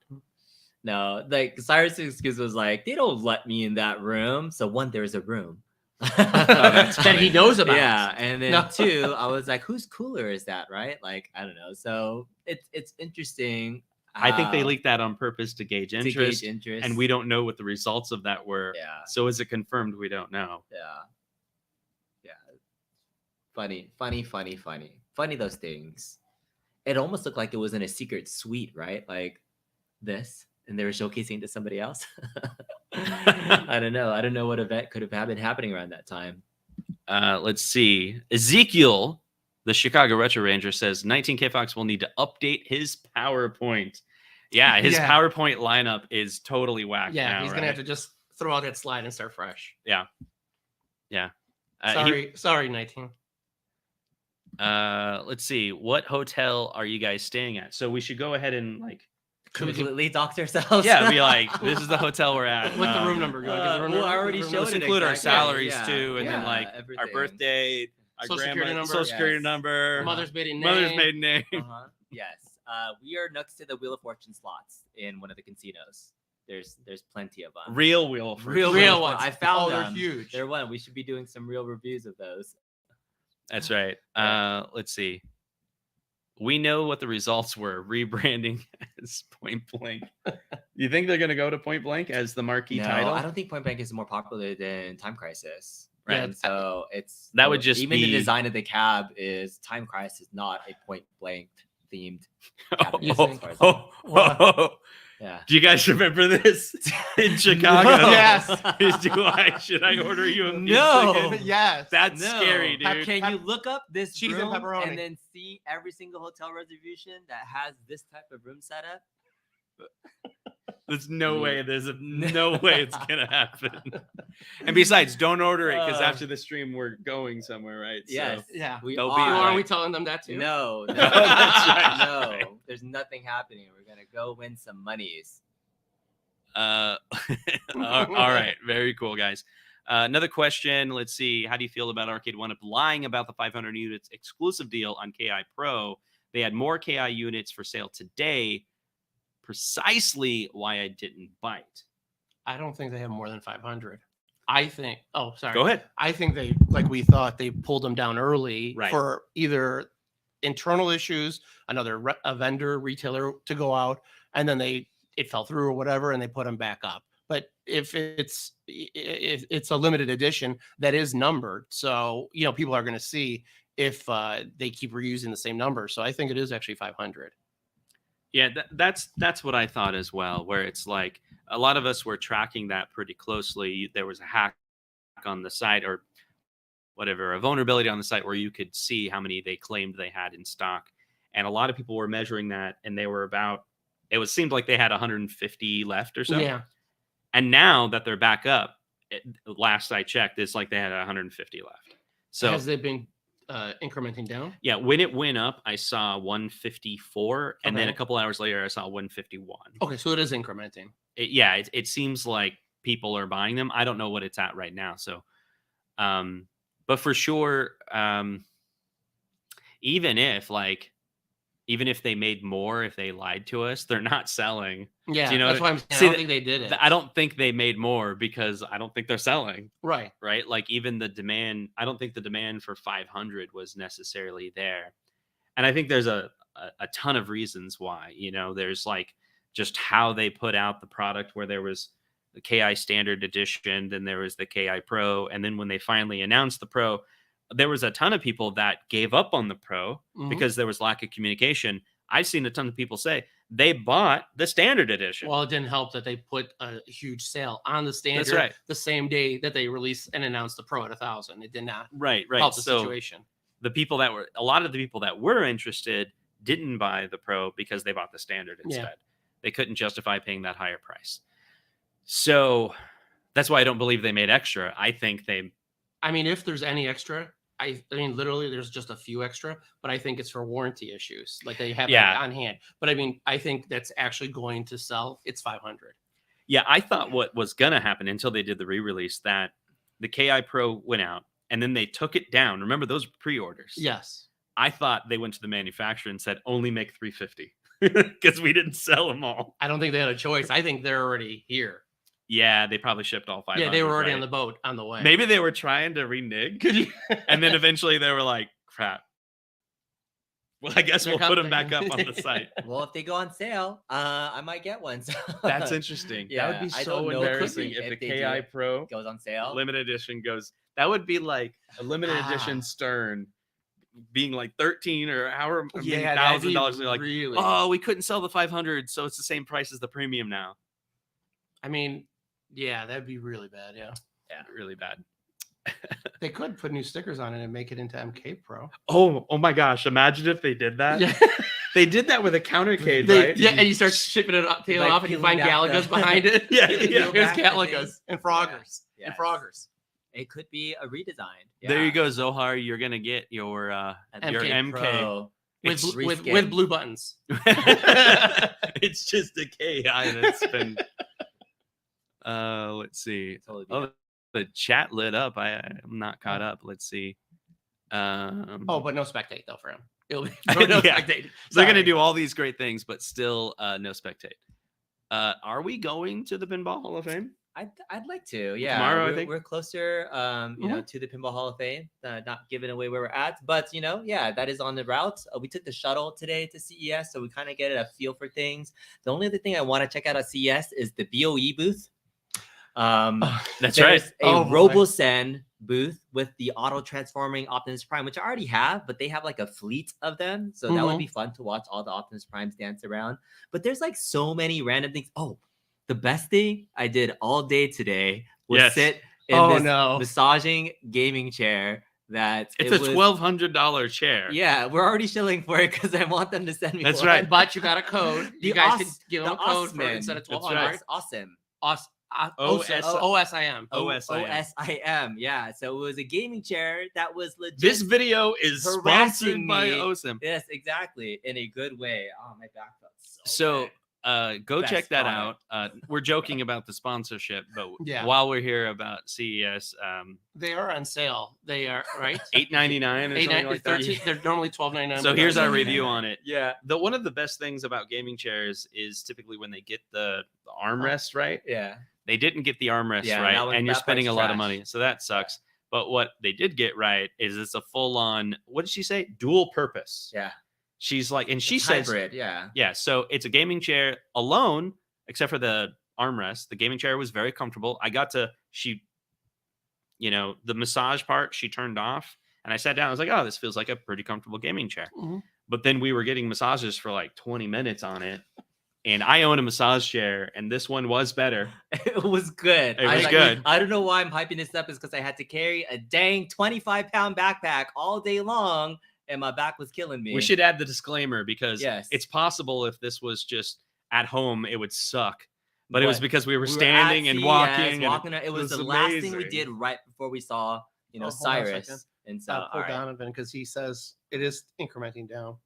No, like Cyrus' excuse was like, they don't let me in that room. So there's a room. that's that funny. he knows about. Yeah, and then No. 2, I was like, whose cooler is that, right? Like, I don't know. So it's interesting. I think they how leaked that on purpose to gauge to interest, gauge interest. and we don't know what the results of that were. Yeah, So is it confirmed? We don't know. yeah. Funny those things. It almost looked like it was in a secret suite, right? Like this, and they were showcasing to somebody else. I don't know what event could have been happening around that time. Let's see. Ezekiel, the Chicago Retro Ranger, says 19K Fox will need to update his PowerPoint. Yeah, his Yeah. PowerPoint lineup is totally whacked. Yeah, now, he's right? gonna have to just throw out that slide and start fresh. Yeah. Sorry, 19. Let's see. What hotel are you guys staying at? So we should go ahead and like Completely docked ourselves. Yeah, be like, this is the hotel we're at. What's the room number? You wanna give the room well, number? I already Room showed Let's it. include our exactly. salaries too, and then like our everything. birthday, our Social security number. social security Yes. number, Mother's maiden name. mother's maiden name. Yes. We are next to the Wheel of Fortune slots in one of the casinos. There's plenty of them. Real Wheel of Fortune. Real Real ones. ones. I found they're them. huge. They're one. We should be doing some real reviews of those. That's right. Yeah. Let's see. We know what the results were. Rebranding as Point Blank. You think they're going to go to Point Blank as the marquee No, title? I don't think Point Blank is more popular than Time Crisis. Right. And so it's That would just even be- the design of the cab is Time Crisis, not a Point Blank themed. Oh, You cabinet, think? as far as I know. Yeah. Do you guys remember this in Chicago? No. Yes. Should I order you a pizza No. ticket? Yes. That's No. scary, dude. Can you look up this Cheese and room pepperoni. and then see every single hotel reservation that has this type of room setup? There's no way. There's no way it's gonna happen. And besides, don't order it because after the stream we're going somewhere, right? Yes. Yeah. We They'll be are. Aren't we telling them that too? No, That's right. no. There's nothing happening. We're gonna go win some monies. All right, very cool, guys. Another question. Let's see. How do you feel about Arcade1UP lying about the 500 units exclusive deal on KI Pro? They had more KI units for sale today. Precisely why I didn't bite. I don't think they have more than 500. I think. Oh, sorry. Go ahead. I think they, like we thought, they pulled them down early Right. for either internal issues, a vendor, retailer to go out, and then it fell through or whatever, and they put them back up. But if it's a limited edition that is numbered, so people are going to see if they keep reusing the same number. So I think it is actually 500. Yeah, that's what I thought as well, where it's like a lot of us were tracking that pretty closely. There was a hack on the site or whatever, a vulnerability on the site where you could see how many they claimed they had in stock. And a lot of people were measuring that, and they were seemed like they had 150 left or so. Yeah. And now that they're back up, last I checked, it's like they had 150 left. So Has they been incrementing down? yeah, when it went up, I saw 154, and then a Okay. couple hours later, I saw 151. Okay, so it is incrementing. It seems like people are buying them. I don't know what it's at right now. So, but for sure, even if they made more, if they lied to us, they're not selling. Yeah, you know that's what- why I'm saying see, I don't think they did it. I don't think they made more because I don't think they're selling. Right. Right? Like even the demand, I don't think the demand for 500 was necessarily there. And I think there's a ton of reasons why. There's like just how they put out the product, where there was the KI Standard Edition, then there was the KI Pro, and then when they finally announced the Pro, there was a ton of people that gave up on the Pro Mhm. because there was lack of communication. I've seen a ton of people say they bought the Standard Edition. Well, it didn't help that they put a huge sale on the standard right. the same day that they released and announced the Pro at 1,000. It did not right. help the So situation. a lot of the people that were interested didn't buy the Pro because they bought the Standard instead. Yeah. They couldn't justify paying that higher price. So that's why I don't believe they made extra. I think I mean, if there's any extra, I mean, literally, there's just a few extra, but I think it's for warranty issues. Like they have Yeah. that on hand. But I mean, I think that's actually going to sell. It's 500. Yeah, I thought what was going to happen until they did the re-release, that the KI Pro went out and then they took it down. Remember, those were pre-orders. Yes. I thought they went to the manufacturer and said, only make 350 because we didn't sell them all. I don't think they had a choice. I think they're already here. Yeah, they probably shipped all 500. Yeah, they were already on right? the boat on the way. Maybe they were trying to renege, and then eventually they were like, "Crap." Well, I guess we'll put them back up on the site. Well, if they go on sale, I might get one. So. That's interesting. Yeah, that would be I so don't know embarrassing if if the they do KI it. Pro Goes on sale. limited edition goes. That would be like a limited edition Stern being like 13 or however many $1,000. They're like, really. oh, we couldn't sell the 500, so it's the same price as the premium now. I mean, yeah, that'd be really bad. Yeah, Really bad. they could put new stickers on it and make it into MK Pro. Oh my gosh! Imagine if they did that. Yeah. They did that with a countercade, right? Yeah, and you start shipping it up, tailing Like off, and you find peeling back Galagos the- behind it. Yeah, Here's back the Galagos things. and Froggers Yeah. and Froggers. It could be a redesign. There you Yeah. go, Zohar. You're gonna get your MK Pro. With It's- with blue buttons. it's just a KI that's been. Let's see. Totally Oh, the chat lit up. I'm not caught up. Let's see. Oh, but no spectate though for him. It'll be Yeah. spectate. So they're gonna Sorry. do all these great things, but still no spectate. Are we going to the Pinball Hall of Fame? I'd like to. Yeah. Tomorrow, I we're, think? we're closer, you know, to the Pinball Hall of Fame. Not giving away where we're at, but you know, yeah, that is on the route. We took the shuttle today to CES, so we kind of get a feel for things. The only other thing I want to check out at CES is the BOE booth. That's There's right. a Oh, boy. RoboSen booth with the auto transforming Optimus Prime, which I already have, but they have like a fleet of them. So that would Mhm. be fun to watch all the Optimus Primes dance around. But there's like so many random things. Oh, the best thing I did all day today was Yes. sit in Oh, this no. massaging gaming chair that It's it a was- $1,200 chair. Yeah, we're already shilling for it because I want them to send me That's one. right. But you got a code. You The guys can Os- give them a the code for Osman. instead of That's 1200. right. Awesome. OSIM. OSIM. OSIM. Yeah. So it was a gaming chair that was legit. This video is sponsored Harassing by me. OSIM. Yes, exactly. In a good way. Oh, my back felt so So bad. go Best check that product. out. We're joking about the sponsorship, but Yeah. while we're here about CES, They are on sale. They are right. $8.99 or something like that. 13. They're normally $12.99. So but here's our $9.99. review on it. Yeah. One of the best things about gaming chairs is typically when they get the armrest right. Yeah. They didn't get the armrest Yeah, right, that one- and you're that spending a part's lot of trash. money, so that sucks. But what they did get right is it's a full-on. What did she say? Dual purpose. Yeah. She's like, and she It's says, hybrid. Yeah. yeah. So it's a gaming chair alone, except for the armrest. The gaming chair was very comfortable. I got to the massage part she turned off, and I sat down. I was like, oh, this feels like a pretty comfortable gaming chair. Mhm. But then we were getting massages for like 20 minutes on it. And I own a massage chair, and this one was better. It was good. It was good. I don't know why I'm hyping this up. Is because I had to carry a dang 25-pound backpack all day long, and my back was killing me. We should add the disclaimer because Yes. it's possible if this was just at home, it would suck. But it was But because we were We were standing at and CES, walking. walking around. It was the last thing we amazing. did right before we saw, Oh, hold on a Cyrus. second. And so, Poor all right. Donovan, because he says it is incrementing down.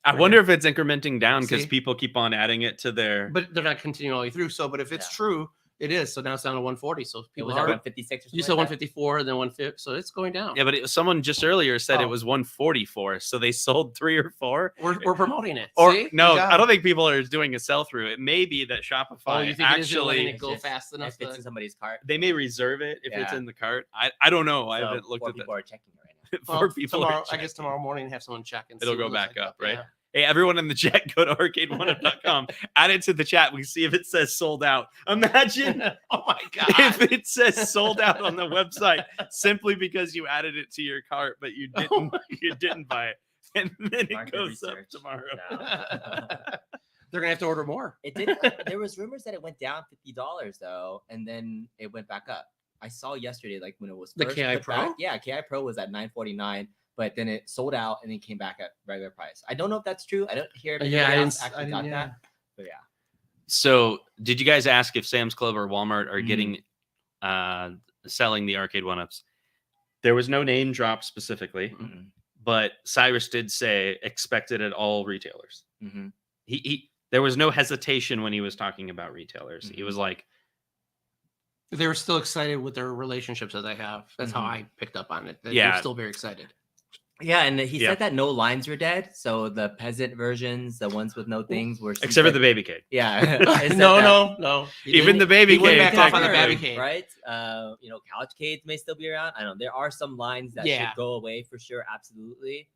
I wonder if it's incrementing down because See? people keep on adding it to their. But they're not continuing all the way through. So, but if it's Yeah. true, it is. So now it's down to 140. So It people was at are. 156 or something. You said like that. 154 and then 150. So it's going down. Yeah, but someone just earlier said it Oh. was 144, so they sold 3 or 4. We're promoting it. Or See? no, You got I don't it. think people are doing a sell through. It may be that Shopify Oh, you think it is letting actually it go It's just- fast enough? If it's in somebody's cart. they may reserve it if it's Yeah. in the cart. I don't know. I So haven't looked 4 at that. people are checking it right now. Four people. are Tomorrow, I guess checking. tomorrow morning have someone check and It'll see go what it looks back like up, right? Yeah. Hey, everyone in the chat, go to arcade1up.com, add it to the chat. We see if it says sold out. Imagine Oh my god! if it says sold out on the website simply because you added it to your cart, but you didn't. Oh my you didn't buy it, and then it Market goes up research. tomorrow. They're gonna have to order more. It did. There was rumors that it went down $50 though, and then it went back up. I saw yesterday, like when it was The first KI put Pro? back- yeah, KI Pro was at $949, but then it sold out and then came back at regular price. I don't know if that's true. I don't hear if Yeah, I anybody didn't. else actually got that. But yeah, So, did you guys ask if Sam's Club or Walmart are Mm. getting selling the Arcade 1-Ups? There was no name drop specifically, Mm-mm. but Cyrus did say expected at all retailers. Mhm. He there was no hesitation when he was talking about retailers. He Mhm. was like, They were still excited with their relationships that they have. That's how Mhm. I picked up on it. They're Yeah. still very excited. Yeah, and he Yeah. said that no lines were dead. So the peasant versions, the ones with no things, were Except for the baby Cade. Yeah. He said No, that. no. Even the baby he went Cade, back off on the technically. baby Cade. Right? You know, couch Cades may still be around. I don't know. There are some lines that Yeah. should go away for sure. Absolutely.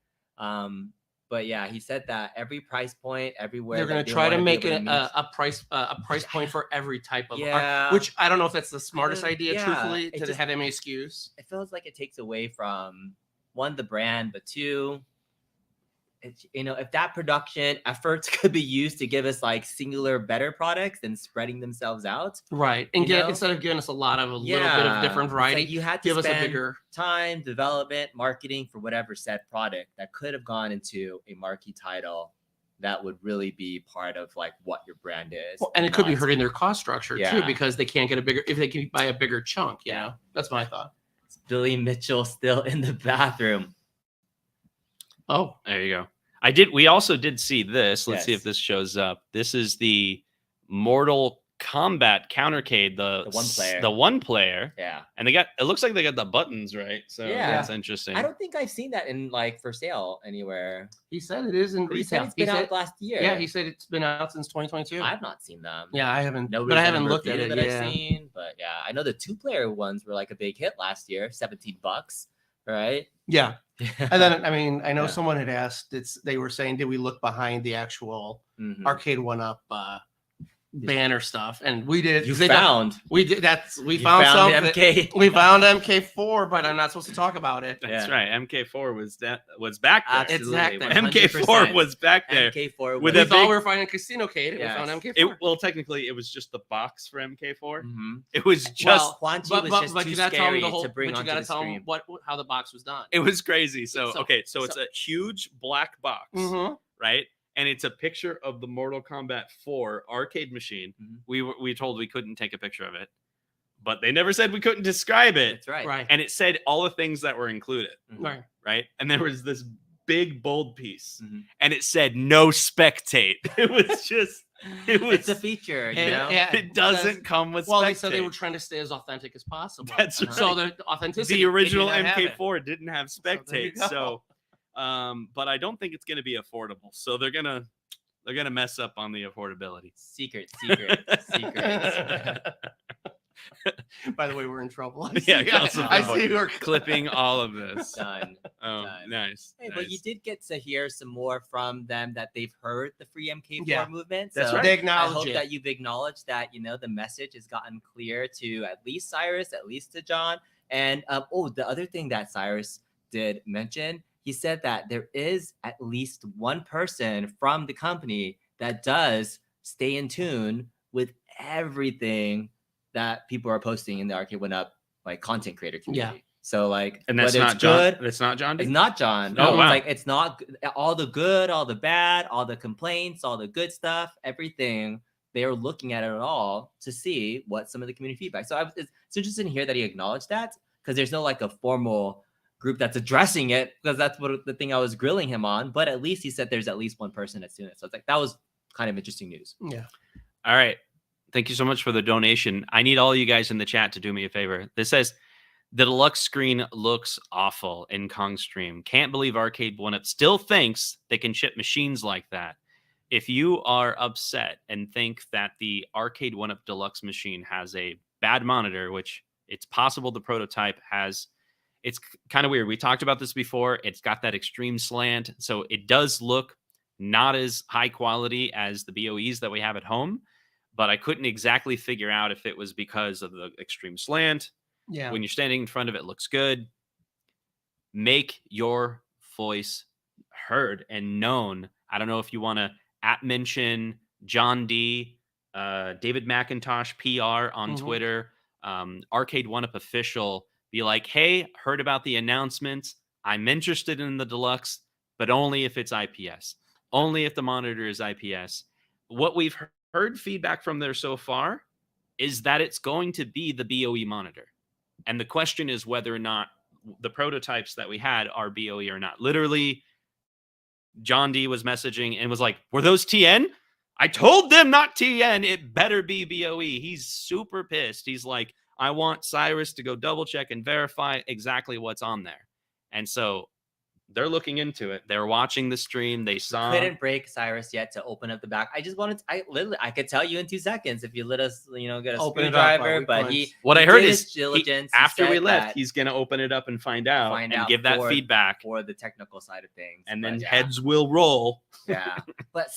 But yeah, he said that every price point, everywhere. They're going that to they try to wanna be make able it meet. a price point for every type of Yeah. art, which I don't know if that's the smartest idea, yeah, truthfully, it to just- have MA SKUs. It feels like it takes away from one, the brand, but two, it's, you know, if that production efforts could be used to give us like singular better products than spreading themselves out. Right. And You know? instead of giving us a little bit of different It's variety, like you had to give us a spend bigger. time, development, marketing for whatever said product that could have gone into a marquee title that would really be part of like what your brand is. Well, and it could be not- hurting their cost structure too, Yeah. because they can't get a bigger, if they can buy a bigger chunk, you Yeah. know? That's my thought. Billy Mitchell still in the bathroom. Oh, There you go. We also did see this. Let's see if Yes. this shows up. This is the Mortal Kombat countercade, The one player. the one player. Yeah. And it looks like they got the buttons right. So Yeah. that's interesting. I don't think I've seen that in like for sale anywhere. he said it is in He said retail. it's been out last year. Yeah, he said it's been out since 2022. I've not seen them. Yeah, I haven't. No, but I haven't looked at it. that Yeah. I've seen. But yeah, I know the 2-player ones were like a big hit last year, $17, right? Yeah. And then, I mean, I know Yeah. someone had asked, they were saying, did we look behind the actual Mhm. Arcade1UP banner stuff? And we did. You we found did. We you found found something. MK. We found MK4, but I'm not supposed to talk about it. That's Yeah. right. MK4 was back there. Absolutely, Exactly. MK4 100%. was back there. MK4 With We a thought big- we were finding Casino Cade. We Yes. found MK4. Well, technically, it was just the box for MK4. Mhm. It was just. Well, Quanti but, was but, just but too you gotta tell scary them the whole. to bring But you onto gotta the tell screen. them how the box was done. It was crazy. So So- it's a huge black box, Mhm. right? And it's a picture of the Mortal Kombat 4 arcade machine. Mhm. We were told we couldn't take a picture of it, but they never said we couldn't describe it. That's right. Right. And it said all the things that were included, Mhm. Right. right? And there was this big bold piece, Mhm. and it said no spectate. It was just, it was. It's a feature, you And- know. yeah, It doesn't come with Well, spectate. they said they were trying to stay as authentic as possible. That's right. So the authenticity. The original they did not have it. MK4 didn't have So there you spectate, go. but I don't think it's going to be affordable. So they're gonna mess up on the affordability. Secrets. By the way, we're in trouble. Yeah, Council I Board. see we're Clipping all of this. Done. Oh, Done. nice. Hey, but you did get to hear some more from them that they've heard the free MK4 Yeah. movement. That's so right. They I acknowledge hope it. that you've acknowledged that, you know, the message has gotten clear to at least Cyrus, at least to John. And the other thing that Cyrus did mention, he said that there is at least one person from the company that does stay in tune with everything that people are posting in the Arcade1UP like content creator community. So like, And that's whether not it's John. good, That's not John. it's D? not John. Oh, No, wow. it's like it's not all the good, all the bad, all the complaints, all the good stuff, everything. They are looking at it all to see what some of the community feedback. So it's interesting to hear that he acknowledged that, because there's no like a formal group that's addressing it, because that's what the thing I was grilling him on. But at least he said there's at least one person that's doing it. So it's like that was kind of interesting news. Yeah. All right. Thank you so much for the donation. I need all you guys in the chat to do me a favor. This says, the deluxe screen looks awful in Kong's stream. Can't believe Arcade1UP still thinks they can ship machines like that. If you are upset and think that the Arcade1UP Deluxe machine has a bad monitor, which it's possible the prototype has, it's kind of weird. We talked about this before. It's got that extreme slant. So it does look not as high quality as the BOEs that we have at home, but I couldn't exactly figure out if it was because of the extreme slant. Yeah. When you're standing in front of it, looks good. Make your voice heard and known. I don't know if you want to mention John D, David McIntosh PR on Mhm. Twitter, Arcade1UP official. Be like, hey, heard about the announcement. I'm interested in the deluxe, but only if it's IPS. Only if the monitor is IPS. What we've heard feedback from there so far is that it's going to be the BOE monitor. And the question is whether or not the prototypes that we had are BOE or not. Literally, John D was messaging and was like, were those TN? I told them not TN. It better be BOE. He's super pissed. He's like, I want Cyrus to go double check and verify exactly what's on there. And so they're looking into it. They're watching the stream. They saw. Couldn't break Cyrus yet to open up the back. I just wanted. I could tell you in 2 seconds if you let us, get a Open it up, screwdriver. But what he I heard did is his diligence. after we said left, that he's gonna open it up and find out Find and out give that for- feedback, for the technical side of things, and but then yeah. heads will roll. Yeah, but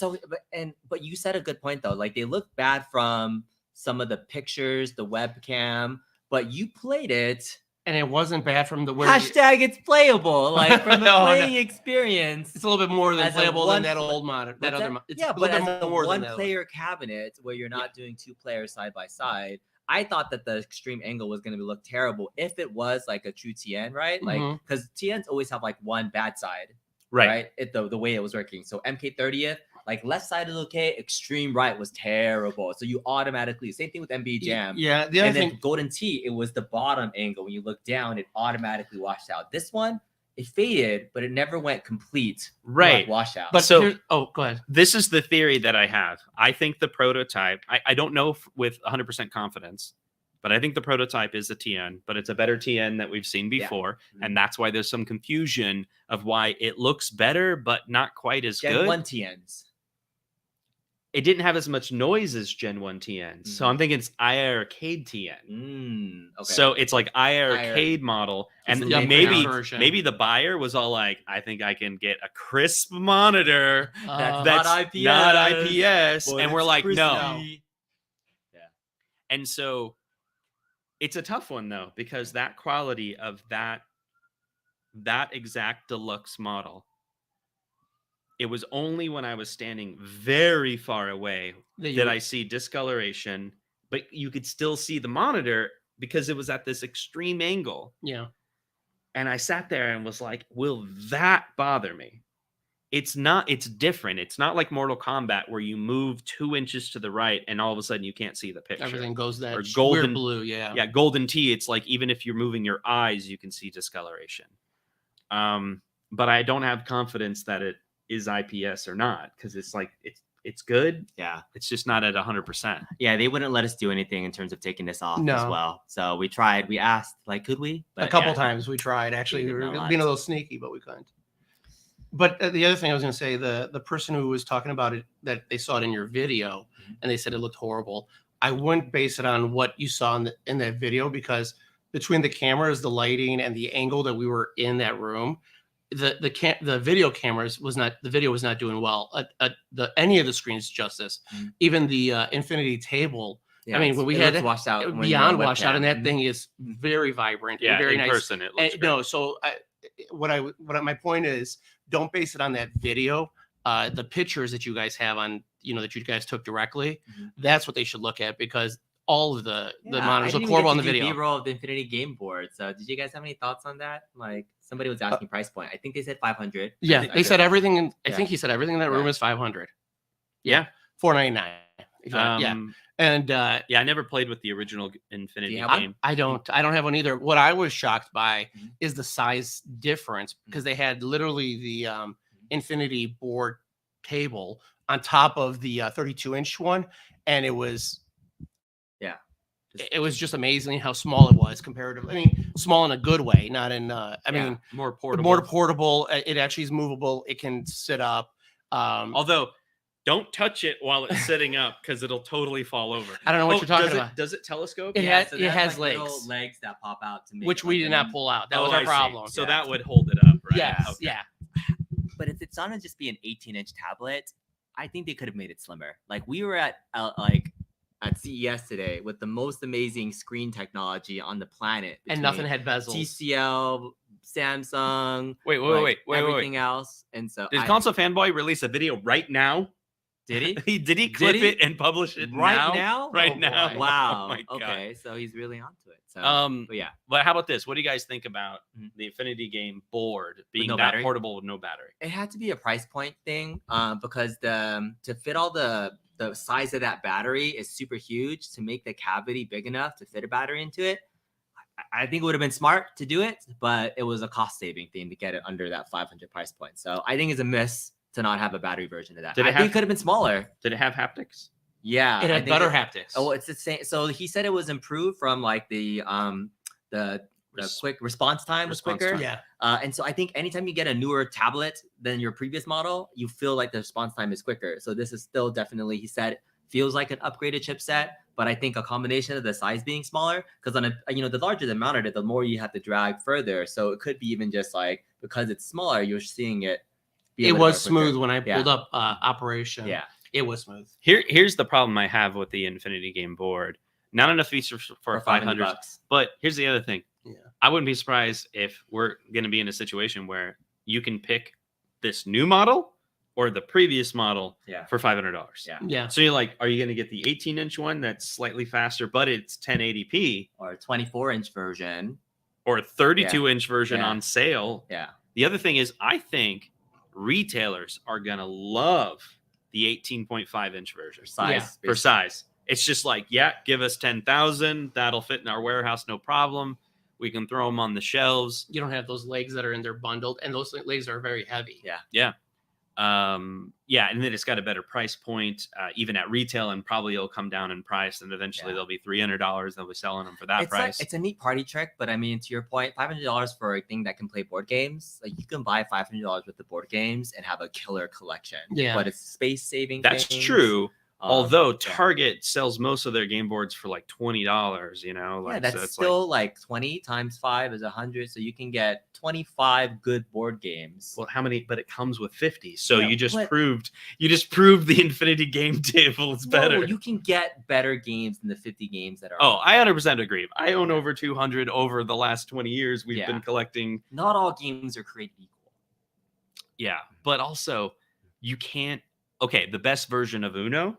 you said a good point though. Like they look bad from some of the pictures, the webcam, but you played it. And it wasn't bad from the Hashtag it's playable. Like from the No, playing experience. It's a little bit more than As a playable one- than that old monitor. That What's other. that? It's Yeah, a but little as bit a more than that. one-player cabinet where you're not doing 2 players side by side, I thought that the extreme angle was going to look terrible if it was like a true TN, right? Like Mhm. because TNs always have like one bad side, Right. right? The way it was working. So MK30th, like left side is okay, extreme right was terrible. So you automatically same thing with MB Jam. Yeah. The other And thing. then Golden Tee, it was the bottom angle. When you look down, it automatically washed out. This one, it faded, but it never went complete Right. washout. But So- go ahead. This is the theory that I have. I think the prototype, I don't know with 100% confidence, but I think the prototype is a TN, but it's a better TN that we've seen Yeah. before. Mhm. And that's why there's some confusion of why it looks better, but not quite as Gen good. 1 TNs. It didn't have as much noise as Gen 1 TN. So I'm thinking it's Arcade TN. Okay. So it's like Arcade model. And It's the maybe version. maybe the buyer was all like, I think I can get a crisp monitor That's that's not IPS. not IPS. but And we're it's like, no. crispy. And so it's a tough one though, because that quality of that exact deluxe model, it was only when I was standing very far away that I see discoloration, but you could still see the monitor because it was at this extreme angle. Yeah. And I sat there and was like, will that bother me? It's not, it's different. It's not like Mortal Kombat where you move 2 inches to the right and all of a sudden you can't see the picture. Everything goes that Or weird golden- blue. Yeah. Yeah, Golden Tee, it's like even if you're moving your eyes, you can see discoloration. But I don't have confidence that it is IPS or not, because it's like it's good. Yeah. It's just not at 100%. Yeah, they wouldn't let us do anything in terms of taking this off as No. well. So we tried. We asked, like, could we? A couple yeah. times we tried. Actually, we did were not. being a little sneaky, but we couldn't. But the other thing I was going to say, the person who was talking about it, that they saw it in your video, and they said it looked horrible. I wouldn't base it on what you saw in that video, because between the cameras, the lighting, and the angle that we were in that room, the video cameras was not, the video was not doing well. Any of the screens justice, even the infinity table. Yeah, I mean, when we it had looks it, washed out, when beyond you're on washed out, and that webcam. thing is very vibrant, Yeah, and very in nice. person it looks And, great. no, so my point is, don't base it on that video. The pictures that you guys have on, that you guys took directly, that's what they should look at, because all of the monitors look horrible on the video. B-roll of the Infinity Game Board. So did you guys have any thoughts on that? Like somebody was asking price point. I think they said 500. Yeah, they said everything. I Yeah. think he said everything in that room is 500. Yeah. $499. Yeah, and yeah, I never played with the original Infinity you have game. I don't have one either. What I was shocked by is the size difference, because they had literally the Infinity board table on top of the 32-inch one, and it was just amazing how small it was comparatively. I mean, small in a good way, not in I mean, More portable. more portable. It actually is movable. It can sit up. Although, don't touch it while it's sitting up, because it'll totally fall over. I don't know what you're talking does about. Does it telescope? It Yeah, has- so it there's, has like, little legs. legs that pop out to make Which it we like did a- not pull out. That Oh, was our I see. problem. So Yeah. that would hold it up, right? Yes, Okay. yeah. But if it's gonna just be an 18-inch tablet, I think they could have made it slimmer. Like we were at CES today with the most amazing screen technology on the planet, And nothing between had bezels. TCL, Samsung, Wait, everything else. And so Did Console Fanboy release a video right now? did he? Did he clip he? it and publish it Right now? Right Oh, now. boy. Wow. Oh my God. Okay, so he's really onto it. So, but yeah, But how about this? What do you guys think about Mhm. the Infinity Game board being no that battery? portable with no battery? it had to be a price point thing, because to fit all the size of that battery is super huge. To make the cavity big enough to fit a battery into it, I think it would have been smart to do it, but it was a cost saving thing to get it under that 500 price point. So I think it's a miss to not have a battery version of that. Did it I think have- it could have been smaller. Did it have haptics? Yeah, It I had think better haptics. Oh, it's the same. So he said it was improved from like the the quick response time was quicker. Yeah. And so I think anytime you get a newer tablet than your previous model, you feel like the response time is quicker. So this is still definitely, he said, feels like an upgraded chipset, but I think a combination of the size being smaller, because on the larger the monitor, the more you have to drag further. So it could be even just like, because it's smaller, you're seeing it. It was smooth when I pulled up Operation. Yeah. It was smooth. Here's the problem I have with the Infinity Game board. Not enough features for 500 bucks. But here's the other thing. Yeah. I wouldn't be surprised if we're going to be in a situation where you can pick this new model or the previous model for $500. Yeah. So you're like, are you going to get the 18-inch one that's slightly faster, but it's 1080p, or a 24-inch version, or a 32-inch version on sale? Yeah. The other thing is, I think retailers are going to love the 18.5-inch version for size. It's just like, give us 10,000. That'll fit in our warehouse, no problem. We can throw them on the shelves. You don't have those legs that are in there bundled, and those legs are very heavy. Yeah. And then it's got a better price point, even at retail, and probably it'll come down in price, and eventually they'll be $300. They'll be selling them for that price. It's a neat party trick, but I mean, to your point, $500 for a thing that can play board games, like you can buy $500 with the board games and have a killer collection. Yeah, but it's space saving. That's true. Although Target sells most of their game boards for like $20, that's so still like 20 times 5 is 100, so you can get 25 good board games. Well, how many? But it comes with 50, so you just proved the Infinity Game Table is better. You can get better games than the 50 games that are. Oh, I 100% agree. I own over 200 over the last 20 years. We've been collecting. Not all games are created equal. Yeah, but also you can't. Okay, the best version of Uno.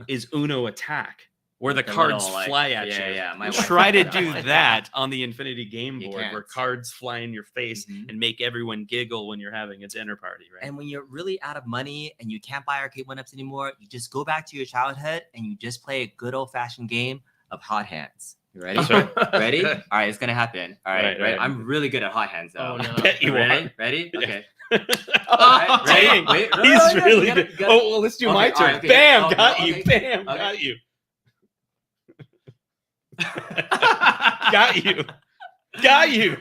Is Uno Attack, where the cards fly at you. Yeah. Try to do that on the Infinity Game Board, where cards fly in your face and make everyone giggle when you're having a dinner party, right? And when you're really out of money and you can't buy Arcade1UPs anymore, you just go back to your childhood and you just play a good old-fashioned game of Hot Hands. You ready? Ready? All right, it's gonna happen. All right, right. I'm really good at Hot Hands, though. Oh, no. I bet you ready? Ready? Okay. Oh, dang. Wait, he's really good. Oh, well, let's do my turn. Okay. Bam, got you. Bam, got you. Got you. Got you.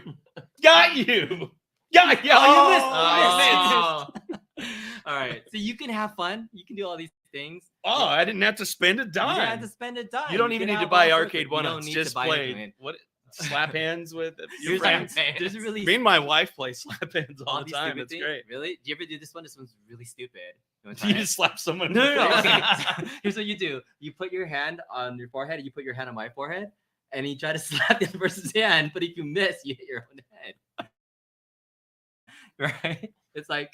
Got you. Got you. Oh, you missed. All right. So you can have fun. You can do all these things. Oh, I didn't have to spend a dime. You didn't have to spend a dime. You don't even need to buy Arcade1UPs. Just play. What? Slap hands with your friends. Me and my wife play slap hands all the time. It's great. Really? Do you ever do this one? This one's really stupid. You just slap someone. No. Okay. Here's what you do. You put your hand on your forehead. You put your hand on my forehead, and you try to slap the other person's hand. But if you miss, you hit your own head. Right? It's like,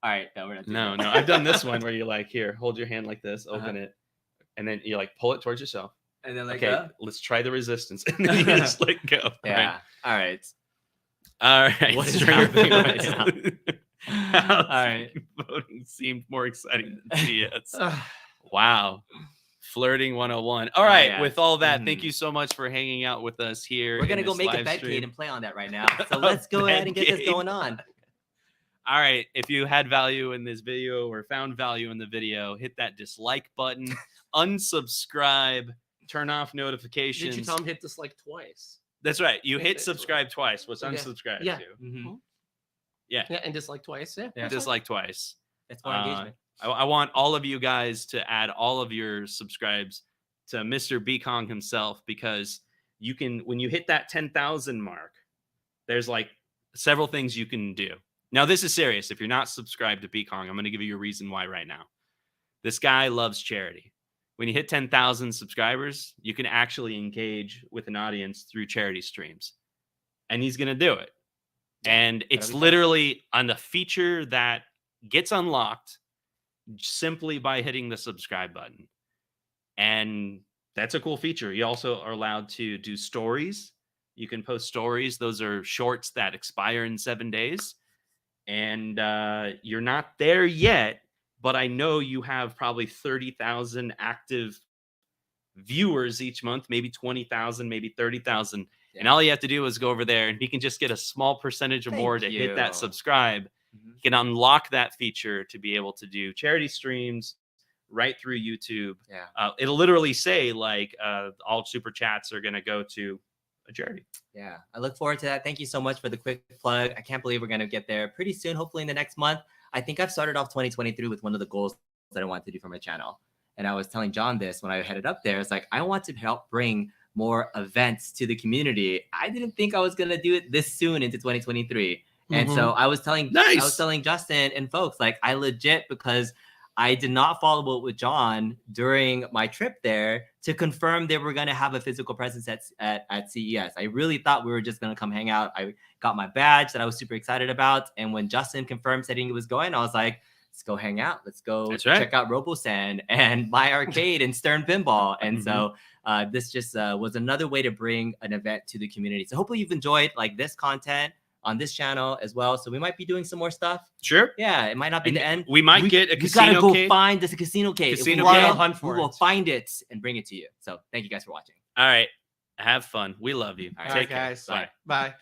all right. No, we're not doing No. I've done this one where you're like, here, hold your hand like this, open it, and then you like pull it towards yourself. And then let's try the resistance. And then you just let go. Yeah. Right. All right. What is happening right now? All right. Voting seemed more exciting than CES. Wow. Flirting 101. All right. With all that, thank you so much for hanging out with us here. We're going to go make a Cade and play on that right now. So let's go ahead and get this going on. All right. If you had value in this video or found value in the video, hit that dislike button, unsubscribe, turn off notifications. Did you tell him hit dislike twice? That's right. You hit subscribe twice. What's unsubscribe to? Yeah, and dislike twice. Yeah. Dislike twice. It's more engagement. I want all of you guys to add all of your subscribes to Mr. Bkong himself, because you can, when you hit that 10,000 mark, there's like several things you can do. Now, this is serious. If you're not subscribed to Bkong, I'm going to give you a reason why right now. This guy loves charity. When you hit 10,000 subscribers, you can actually engage with an audience through charity streams. And he's going to do it. And it's literally on the feature that gets unlocked simply by hitting the subscribe button. And that's a cool feature. You also are allowed to do stories. You can post stories. Those are shorts that expire in 7 days. And you're not there yet, but I know you have probably 30,000 active viewers each month, maybe 20,000, maybe 30,000. Yeah. And all you have to do is go over there, and he can just get a small percentage or more to hit that subscribe. You can unlock that feature to be able to do charity streams right through YouTube. Yeah. It'll literally say like all super chats are going to go to a charity. Yeah, I look forward to that. Thank you so much for the quick plug. I can't believe we're going to get there pretty soon, hopefully in the next month. I think I've started off 2023 with one of the goals that I wanted to do for my channel. And I was telling John this when I headed up there. It's like, I want to help bring more events to the community. I didn't think I was going to do it this soon into 2023. And so I was telling Justin and folks, like, I legit, because I did not follow up with John during my trip there to confirm they were going to have a physical presence at CES. I really thought we were just going to come hang out. I got my badge that I was super excited about. And when Justin confirmed saying he was going, I was like, let's go hang out. Let's go check out RoboSand and my arcade and Stern Pinball. And so this just was another way to bring an event to the community. So hopefully you've enjoyed like this content on this channel as well. So we might be doing some more stuff. Sure. Yeah, it might not be the end. We might get a casino cade. We gotta Cade. go find this casino Cade. Casino Cade. Hunt for we will it. find it and bring it to you. So thank you guys for watching. All right. Have fun. We love you. All right, Take guys. care. Bye. Bye.